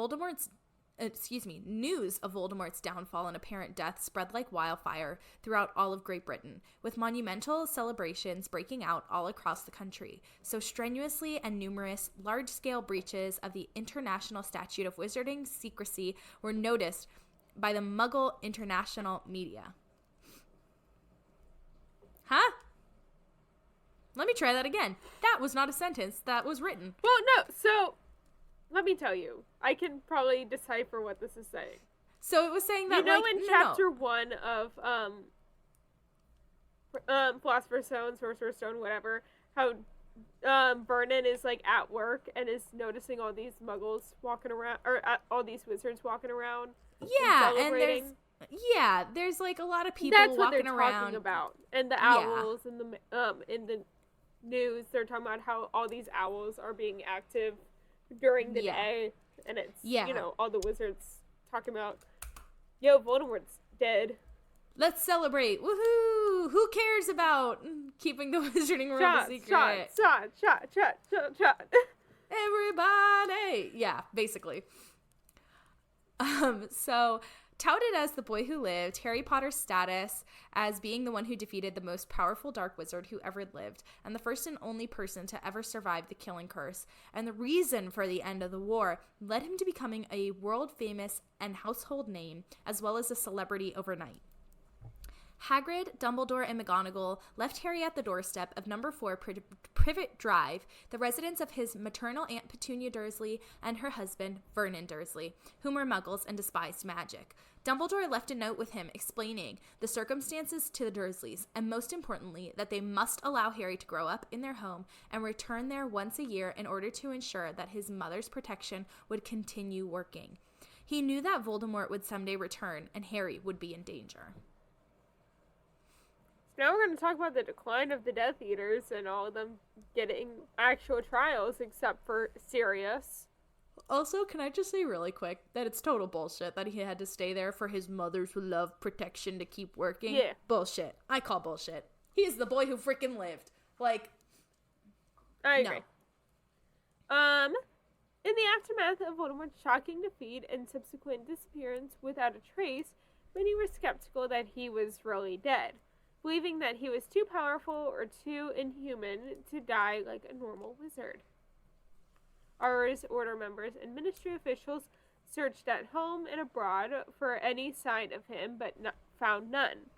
news of Voldemort's downfall and apparent death spread like wildfire throughout all of Great Britain, with monumental celebrations breaking out all across the country. So strenuously and numerous large-scale breaches of the International Statute of Wizarding Secrecy were noticed by the Muggle international media. Huh? Let me try that again. That was not a sentence. That was written. Well, no, so... Let me tell you. I can probably decipher what this is saying. So it was saying that, you know, like, in chapter 1 of Philosopher's Stone, Sorcerer's Stone, whatever, how Vernon is, like, at work and is noticing all these muggles walking around, or all these wizards walking around. Yeah, and there's like a lot of people That's walking what they're around. Talking about, and the owls and the news, they're talking about how all these owls are being active during the day, and it's, all the wizards talking about, yo, Voldemort's dead. Let's celebrate. Woohoo! Who cares about keeping the wizarding world a secret? Shot. Everybody! Yeah, basically. So, touted as the boy who lived, Harry Potter's status as being the one who defeated the most powerful dark wizard who ever lived, and the first and only person to ever survive the killing curse, and the reason for the end of the war, led him to becoming a world-famous and household name, as well as a celebrity overnight. Hagrid, Dumbledore, and McGonagall left Harry at the doorstep of number 4 Privet Drive, the residence of his maternal Aunt Petunia Dursley and her husband, Vernon Dursley, whom were muggles and despised magic. Dumbledore left a note with him explaining the circumstances to the Dursleys, and most importantly, that they must allow Harry to grow up in their home and return there once a year in order to ensure that his mother's protection would continue working. He knew that Voldemort would someday return, and Harry would be in danger. Now we're going to talk about the decline of the Death Eaters and all of them getting actual trials except for Sirius. Also, can I just say really quick that it's total bullshit that he had to stay there for his mother's love protection to keep working? Yeah. Bullshit. I call bullshit. He's the boy who freaking lived. Like, I agree. In the aftermath of Voldemort's shocking defeat and subsequent disappearance without a trace, many were skeptical that he was really dead, believing that he was too powerful or too inhuman to die like a normal wizard. Auror's Order members and ministry officials searched at home and abroad for any sign of him, but found none.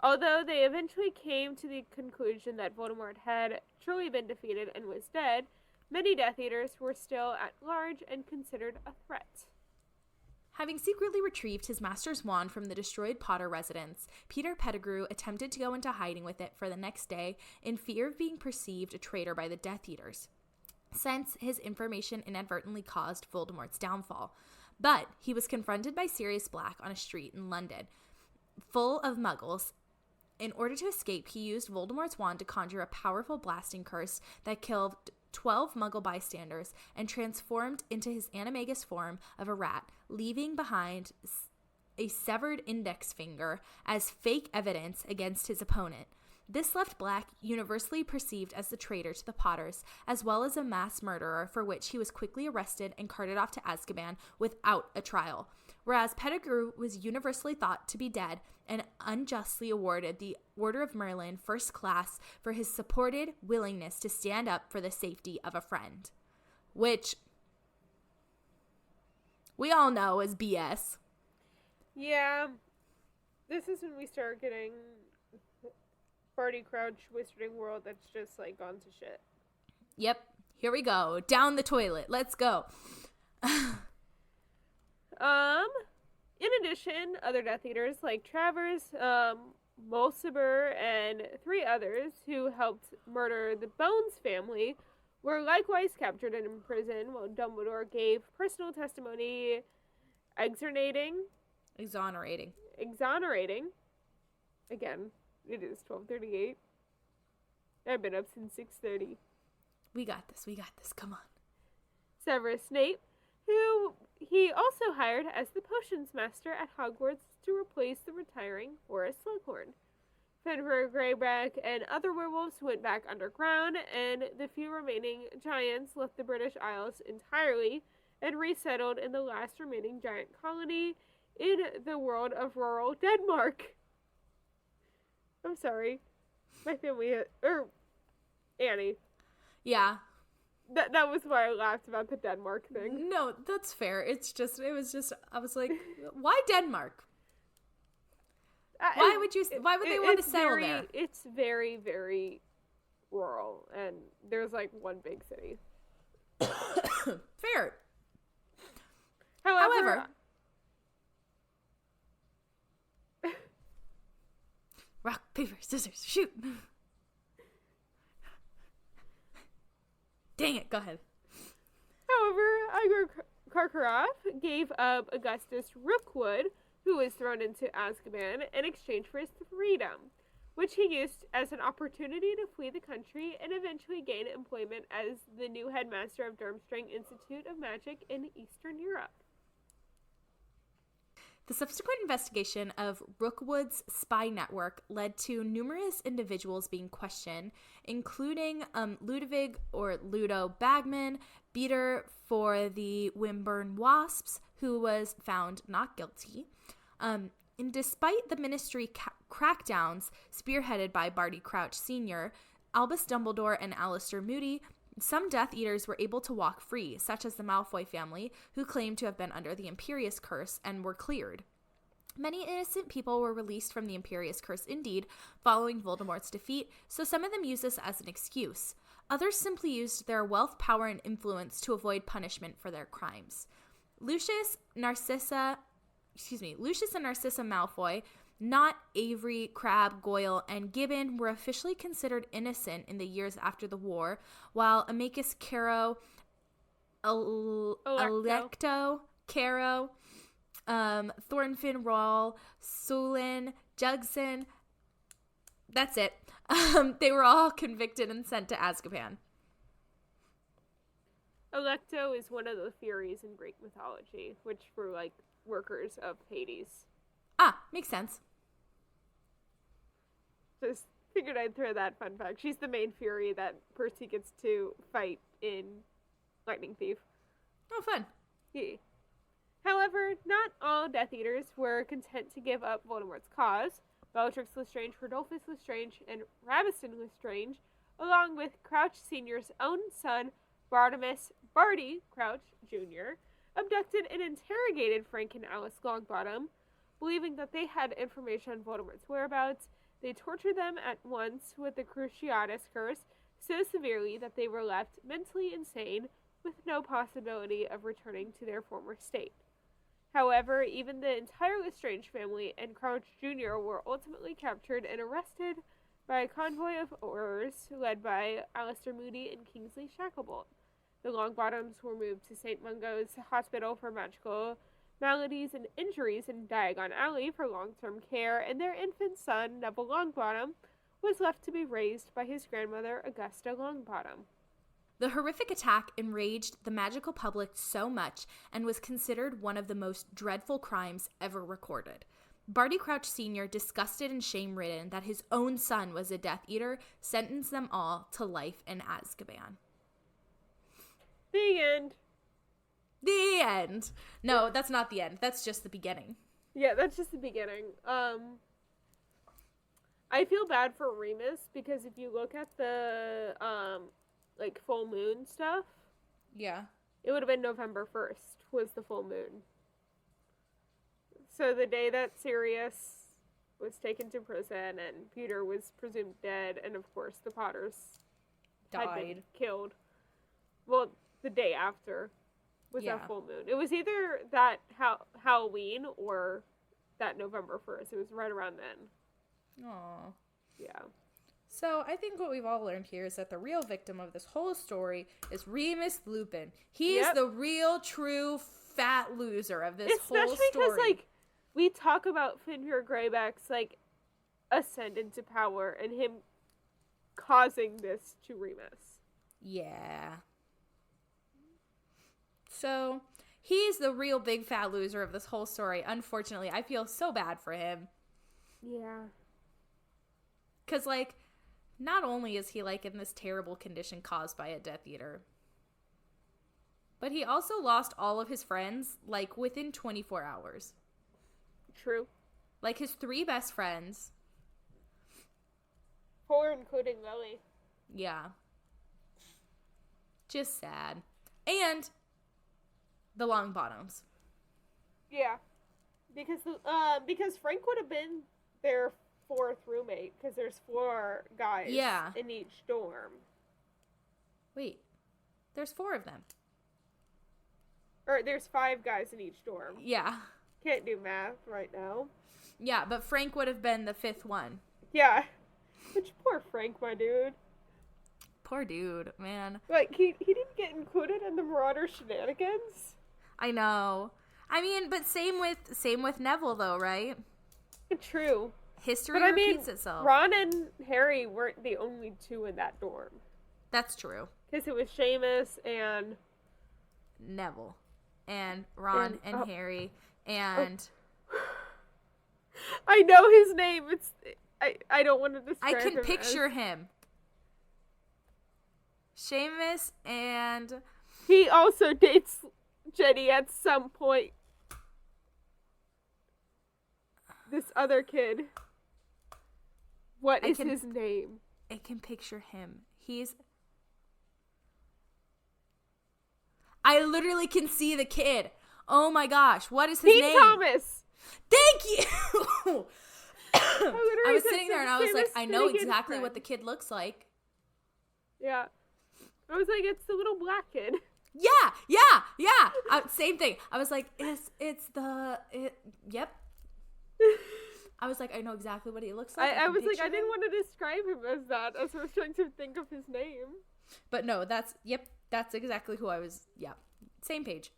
Although they eventually came to the conclusion that Voldemort had truly been defeated and was dead, many Death Eaters were still at large and considered a threat. Having secretly retrieved his master's wand from the destroyed Potter residence, Peter Pettigrew attempted to go into hiding with it for the next day in fear of being perceived a traitor by the Death Eaters, since his information inadvertently caused Voldemort's downfall. But he was confronted by Sirius Black on a street in London, full of muggles. In order to escape, he used Voldemort's wand to conjure a powerful blasting curse that killed 12 Muggle bystanders and transformed into his animagus form of a rat, leaving behind a severed index finger as fake evidence against his opponent. This left Black universally perceived as the traitor to the Potters, as well as a mass murderer, for which he was quickly arrested and carted off to Azkaban without a trial, whereas Pettigrew was universally thought to be dead and unjustly awarded the Order of Merlin First Class for his supported willingness to stand up for the safety of a friend, which we all know is BS. Yeah, this is when we start getting Barty Crouch Wizarding World that's just like gone to shit. Yep, here we go. Down the toilet. Let's go. In addition, other Death Eaters like Travers, Mulciber, and 3 others who helped murder the Bones family were likewise captured and imprisoned, while Dumbledore gave personal testimony exonerating. Again, it is 12:38. I've been up since 6:30. We got this. Come on. Severus Snape, who he also hired as the potions master at Hogwarts to replace the retiring Horace Slughorn. Fenrir Greyback and other werewolves went back underground, and the few remaining giants left the British Isles entirely and resettled in the last remaining giant colony in the world of rural Denmark. I'm sorry. My family, Annie. Yeah. That was why I laughed about the Denmark thing. No, that's fair. I was like, why Denmark? Why would they want to settle there? It's very, very rural, and there's like one big city. Fair. However, rock, paper, scissors, shoot. Dang it, go ahead. However, Igor Karkaroff gave up Augustus Rookwood, who was thrown into Azkaban, in exchange for his freedom. which he used as an opportunity to flee the country and eventually gain employment as the new headmaster of Durmstrang Institute of Magic in Eastern Europe. The subsequent investigation of Rookwood's spy network led to numerous individuals being questioned, including Ludovic or Ludo Bagman, beater for the Wimburn Wasps, who was found not guilty. And despite the ministry crackdowns spearheaded by Barty Crouch Sr., Albus Dumbledore and Alastor Moody, some Death Eaters were able to walk free, such as the Malfoy family, who claimed to have been under the Imperious Curse and were cleared. Many innocent people were released from the Imperious Curse indeed, following Voldemort's defeat, so some of them used this as an excuse. Others simply used their wealth, power, and influence to avoid punishment for their crimes. Lucius and Narcissa Malfoy, not Avery, Crabbe, Goyle, and Gibbon, were officially considered innocent in the years after the war, while Amicus Caro, Electo, Caro, Thornfinn Rawle, Sulin, Jugson, that's it. They were all convicted and sent to Azkaban. Electo is one of the Furies in Greek mythology, which were like workers of Hades. Ah, makes sense. Just figured I'd throw that fun fact. She's the main Fury that Percy gets to fight in Lightning Thief. Oh, fun. Yeah. However, not all Death Eaters were content to give up Voldemort's cause. Bellatrix Lestrange, Rodolphus Lestrange, and Rabiston Lestrange, along with Crouch Sr.'s own son, Bartimaeus Barty Crouch Jr., abducted and interrogated Frank and Alice Longbottom. Believing that they had information on Voldemort's whereabouts, they tortured them at once with the Cruciatus Curse so severely that they were left mentally insane with no possibility of returning to their former state. However, even the entire Lestrange family and Crouch Jr. were ultimately captured and arrested by a convoy of Aurors led by Alastor Moody and Kingsley Shacklebolt. The Longbottoms were moved to St. Mungo's Hospital for Magical Maladies and Injuries in Diagon Alley for long-term care, and their infant son, Neville Longbottom, was left to be raised by his grandmother, Augusta Longbottom. The horrific attack enraged the magical public so much and was considered one of the most dreadful crimes ever recorded. Barty Crouch Sr., disgusted and shame-ridden that his own son was a Death Eater, sentenced them all to life in Azkaban. The end. The end. No, that's not the end. That's just the beginning. Yeah, that's just the beginning. I feel bad for Remus because if you look at the full moon stuff, yeah, it would have been November 1st was the full moon. So the day that Sirius was taken to prison and Peter was presumed dead, and of course the Potters had been killed. Well, the day after was that full moon. It was either that Halloween or that November 1st. It was right around then. Aww. Yeah. So I think what we've all learned here is that the real victim of this whole story is Remus Lupin. He is the real, true, fat loser of this whole story. Especially because, we talk about Fenrir Greyback's, ascent into power and him causing this to Remus. Yeah. So, he's the real big fat loser of this whole story. Unfortunately, I feel so bad for him. Yeah. Because, not only is he, in this terrible condition caused by a Death Eater, but he also lost all of his friends, within 24 hours. True. His 3 best friends. 4, including Lily. Yeah. Just sad. And the Longbottoms. Yeah. Because Frank would have been their 4th roommate, because there's 4 guys in each dorm. Wait. There's 4 of them. Or there's 5 guys in each dorm. Yeah. Can't do math right now. Yeah, but Frank would have been the 5th one. Yeah. Which poor Frank, my dude. Poor dude, man. He didn't get included in the Marauders shenanigans. I know. I mean, but same with Neville though, right? True. history But I mean, repeats itself. Ron and Harry weren't the only two in that dorm. That's true. Because it was Seamus and... Neville. And Ron and Harry. And... I know his name. I don't want to describe I can him picture him. Seamus and... He also dates Jenny at some point. This other kid. What is his name? I can picture him. I literally can see the kid. Oh my gosh. What is his name? Pete Thomas. Thank you! I was sitting there and I was like, I know exactly what the kid looks like. Yeah. I was like, it's the little black kid. Yeah. Same thing. I was like, yep. I was like, I know exactly what he looks like. I was like, I didn't want to describe him as that as I was trying to think of his name. But no, that's exactly who I was. Yeah. Same page.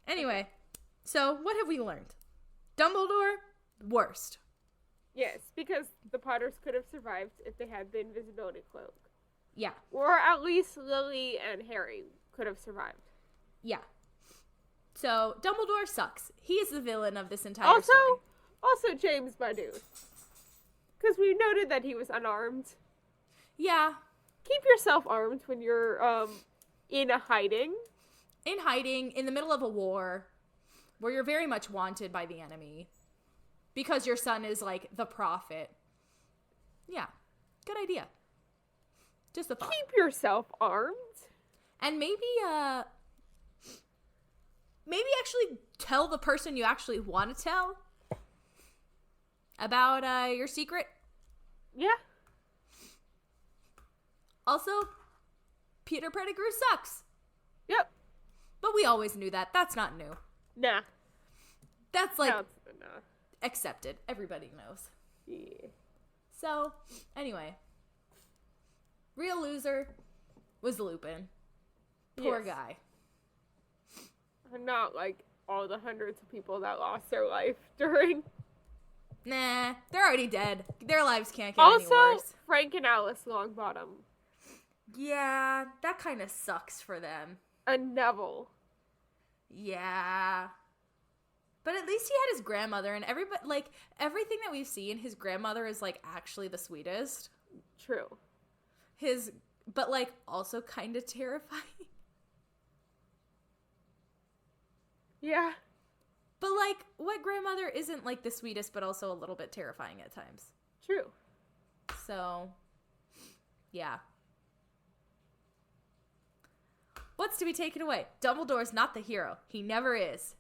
Anyway, so what have we learned? Dumbledore, worst. Yes, because the Potters could have survived if they had the invisibility cloak. Yeah. Or at least Lily and Harry could have survived. Yeah. So, Dumbledore sucks. He is the villain of this entire story. Also James Badoo. Because we noted that he was unarmed. Yeah. Keep yourself armed when you're in a hiding. In hiding, in the middle of a war, where you're very much wanted by the enemy. Because your son is, like, the prophet. Yeah. Good idea. Just a thought. Keep yourself armed. And maybe actually tell the person you actually want to tell about your secret. Yeah. Also, Peter Pettigrew sucks. Yep. But we always knew that. That's not new. Nah. That's like Nah. accepted. Everybody knows. Yeah. So, anyway. Real loser was Lupin. Poor guy. Not like all the hundreds of people that lost their life during. Nah, they're already dead. Their lives can't get any worse. Also, Frank and Alice Longbottom. Yeah, that kind of sucks for them. And Neville. Yeah. But at least he had his grandmother, and everybody, like, everything that we've seen, his grandmother is, like, actually the sweetest. True. But, like, also kind of terrifying. Yeah. But, like, what grandmother isn't, like, the sweetest, but also a little bit terrifying at times? True. So, yeah. What's to be taken away? Dumbledore's not the hero. He never is.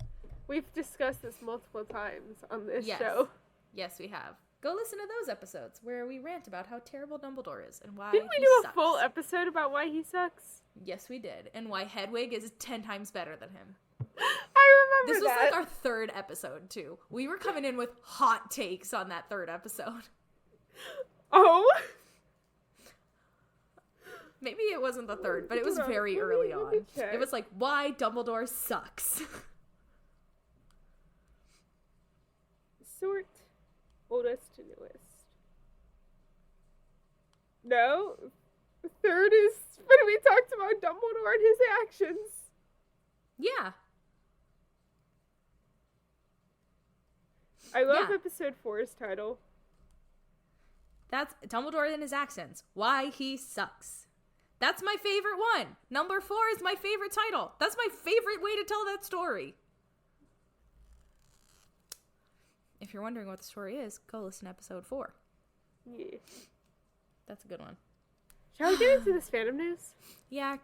We've discussed this multiple times on this show. Yes, we have. Go listen to those episodes where we rant about how terrible Dumbledore is and why Didn't we he do sucks. a full episode about why he sucks? Yes, we did. And why Hedwig is 10 times better than him. I remember This was that. like our third episode, too. We were coming in with hot takes on that third episode. Oh? Maybe it wasn't the third, but it was very early on. It was like, why Dumbledore sucks. Sort. Oldest to newest. No. Third is when we talked about Dumbledore and his actions. Yeah. I love episode 4's title. That's Dumbledore and his accents. Why he sucks. That's my favorite one. Number 4 is my favorite title. That's my favorite way to tell that story. If you're wondering what the story is, go listen to episode 4. Yeah. That's a good one. Shall we get into this fandom news? Yeah.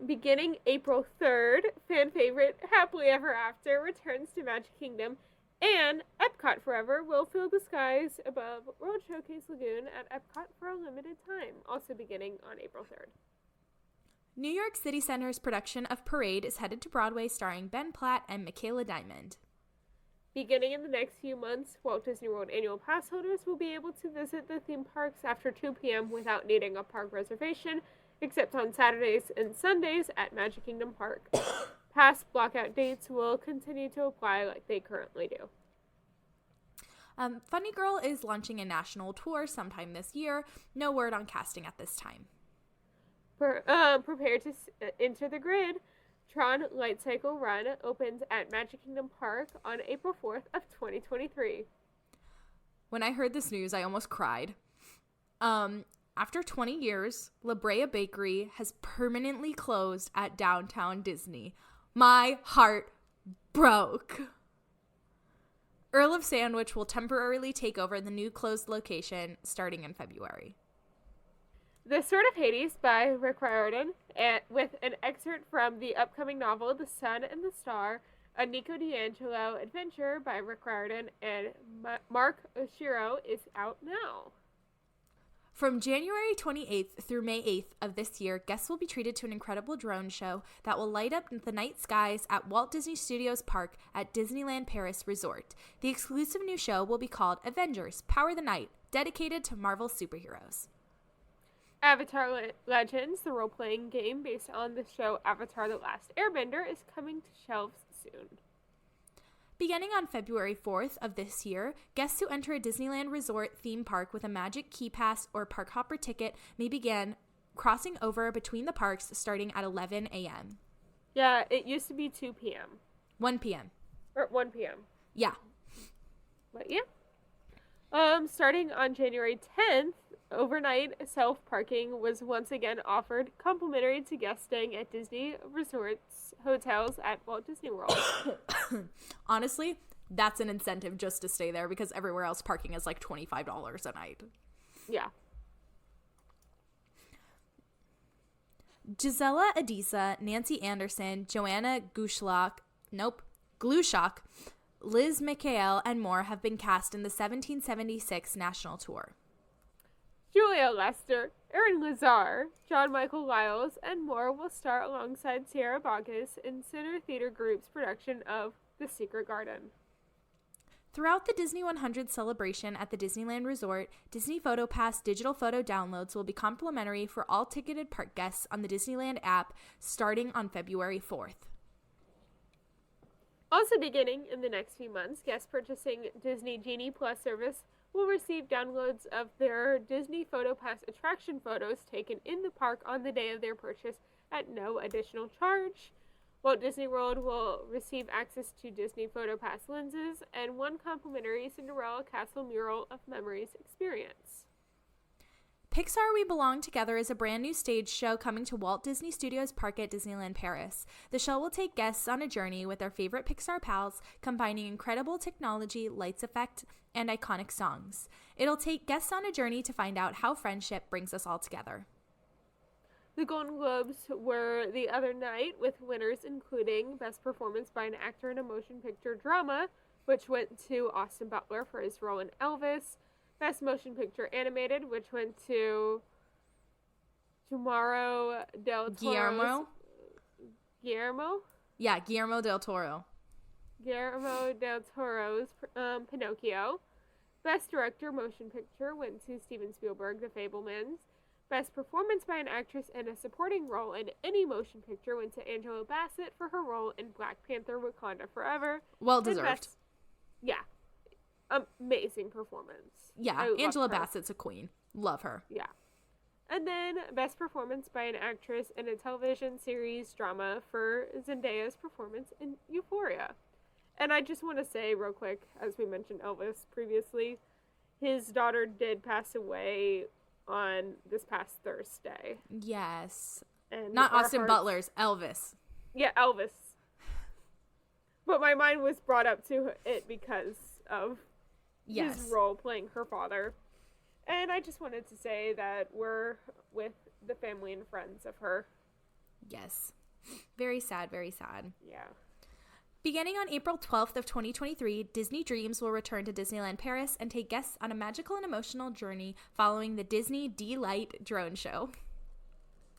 Beginning April 3rd, fan favorite Happily Ever After returns to Magic Kingdom, and Epcot Forever will fill the skies above World Showcase Lagoon at Epcot for a limited time, also beginning on April 3rd. New York City Center's production of Parade is headed to Broadway starring Ben Platt and Michaela Diamond. Beginning in the next few months, Walt Disney World annual pass holders will be able to visit the theme parks after 2 p.m. without needing a park reservation, except on Saturdays and Sundays at Magic Kingdom Park. Past blockout dates will continue to apply like they currently do. Funny Girl is launching a national tour sometime this year. No word on casting at this time. Prepare to enter the grid. Tron Light Cycle Run opens at Magic Kingdom Park on April 4th of 2023. When I heard this news, I almost cried. After 20 years, La Brea Bakery has permanently closed at Downtown Disney. My heart broke. Earl of Sandwich will temporarily take over the new closed location starting in February. The Sword of Hades by Rick Riordan, with an excerpt from the upcoming novel The Sun and the Star, a Nico D'Angelo adventure by Rick Riordan and Mark Oshiro, is out now. From January 28th through May 8th of this year, guests will be treated to an incredible drone show that will light up the night skies at Walt Disney Studios Park at Disneyland Paris Resort. The exclusive new show will be called Avengers: Power the Night, dedicated to Marvel superheroes. Avatar Legends, the role-playing game based on the show Avatar: The Last Airbender, is coming to shelves soon. Beginning on February 4th of this year, guests who enter a Disneyland Resort theme park with a Magic Key Pass or Park Hopper ticket may begin crossing over between the parks starting at 11 a.m. Yeah, it used to be 2 p.m. 1 p.m. Or 1 p.m. Yeah. But yeah. Starting on January 10th, overnight self-parking was once again offered complimentary to guests staying at Disney resorts, hotels at Walt Disney World. Honestly, that's an incentive just to stay there because everywhere else parking is like $25 a night. Yeah. Gisela Adisa, Nancy Anderson, Joanna Glushok, Liz Michael, and more have been cast in the 1776 National Tour. Julia Lester, Aaron Lazar, John Michael Lyles, and more will star alongside Sierra Boggess in Center Theater Group's production of The Secret Garden. Throughout the Disney 100 celebration at the Disneyland Resort, Disney PhotoPass digital photo downloads will be complimentary for all ticketed park guests on the Disneyland app starting on February 4th. Also beginning in the next few months, guests purchasing Disney Genie Plus service will receive downloads of their Disney PhotoPass attraction photos taken in the park on the day of their purchase at no additional charge. Walt Disney World will receive access to Disney PhotoPass lenses and one complimentary Cinderella Castle Mural of Memories experience. Pixar We Belong Together is a brand new stage show coming to Walt Disney Studios Park at Disneyland Paris. The show will take guests on a journey with their favorite Pixar pals, combining incredible technology, lights effect, and iconic songs. It'll take guests on a journey to find out how friendship brings us all together. The Golden Globes were the other night, with winners including Best Performance by an Actor in a Motion Picture Drama, which went to Austin Butler for his role in Elvis. Best Motion Picture Animated, which went to Guillermo del Toro's... Guillermo del Toro. Guillermo del Toro's Pinocchio. Best Director Motion Picture went to Steven Spielberg, The Fabelmans. Best Performance by an Actress in a Supporting Role in any Motion Picture went to Angela Bassett for her role in Black Panther: Wakanda Forever. Well deserved. Amazing performance. Yeah, Angela Bassett's a queen. Love her. Yeah. And then Best Performance by an Actress in a Television Series Drama for Zendaya's performance in Euphoria. And I just want to say real quick, as we mentioned Elvis previously, his daughter did pass away on this past Thursday. Yes. And not Austin Butler's, Elvis. Yeah, Elvis. But my mind was brought up to it because of his role playing her father. And I just wanted to say that we're with the family and friends of her. Yes. Very sad, very sad. Yeah. Beginning on April 12th of 2023, Disney Dreams will return to Disneyland Paris and take guests on a magical and emotional journey following the Disney D-Light drone show.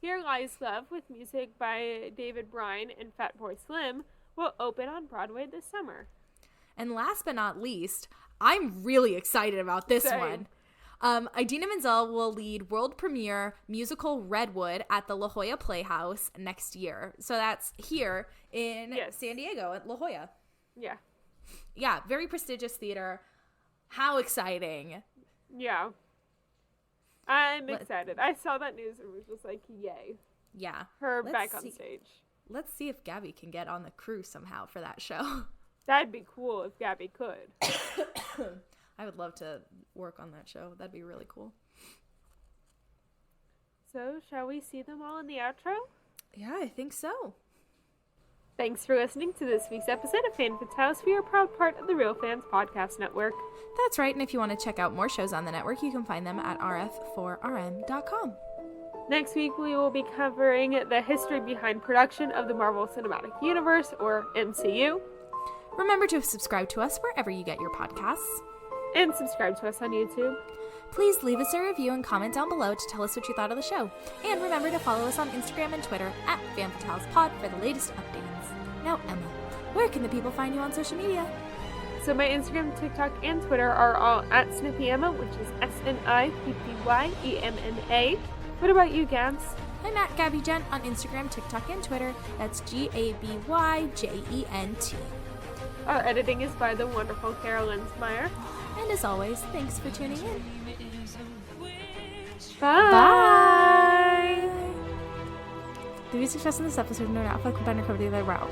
Here Lies Love, with music by David Bryan and Fatboy Slim, will open on Broadway this summer. And last but not least, I'm really excited about this one. Idina Menzel will lead world premiere musical Redwood at the La Jolla Playhouse next year. So that's here in San Diego at La Jolla. Yeah. Yeah, very prestigious theater. How exciting. Yeah. I'm excited. I saw that news and was just like, yay. Yeah. Her back on stage. Let's see if Gabby can get on the crew somehow for that show. That'd be cool if Gabby could. I would love to work on that show. That'd be really cool. So, shall we see them all in the outro? Yeah, I think so. Thanks for listening to this week's episode of Fan Fatales. We are a proud part of the Real Fans Podcast Network. That's right, and if you want to check out more shows on the network, you can find them at rf4rm.com. Next week, we will be covering the history behind production of the Marvel Cinematic Universe, or MCU. Remember to subscribe to us wherever you get your podcasts. And subscribe to us on YouTube. Please leave us a review and comment down below to tell us what you thought of the show. And remember to follow us on Instagram and Twitter at FanFatalesPod for the latest updates. Now, Emma, where can the people find you on social media? So my Instagram, TikTok, and Twitter are all at SnippyEmma, which is SNIPPYEMMA. What about you, Gabs? I'm at Gabby Gent on Instagram, TikTok, and Twitter. That's GABYJENT. Our editing is by the wonderful Carol Linsmeyer. And as always, thanks for tuning in. Bye! Bye! The views expressed in this episode do not reflect the cover the other route.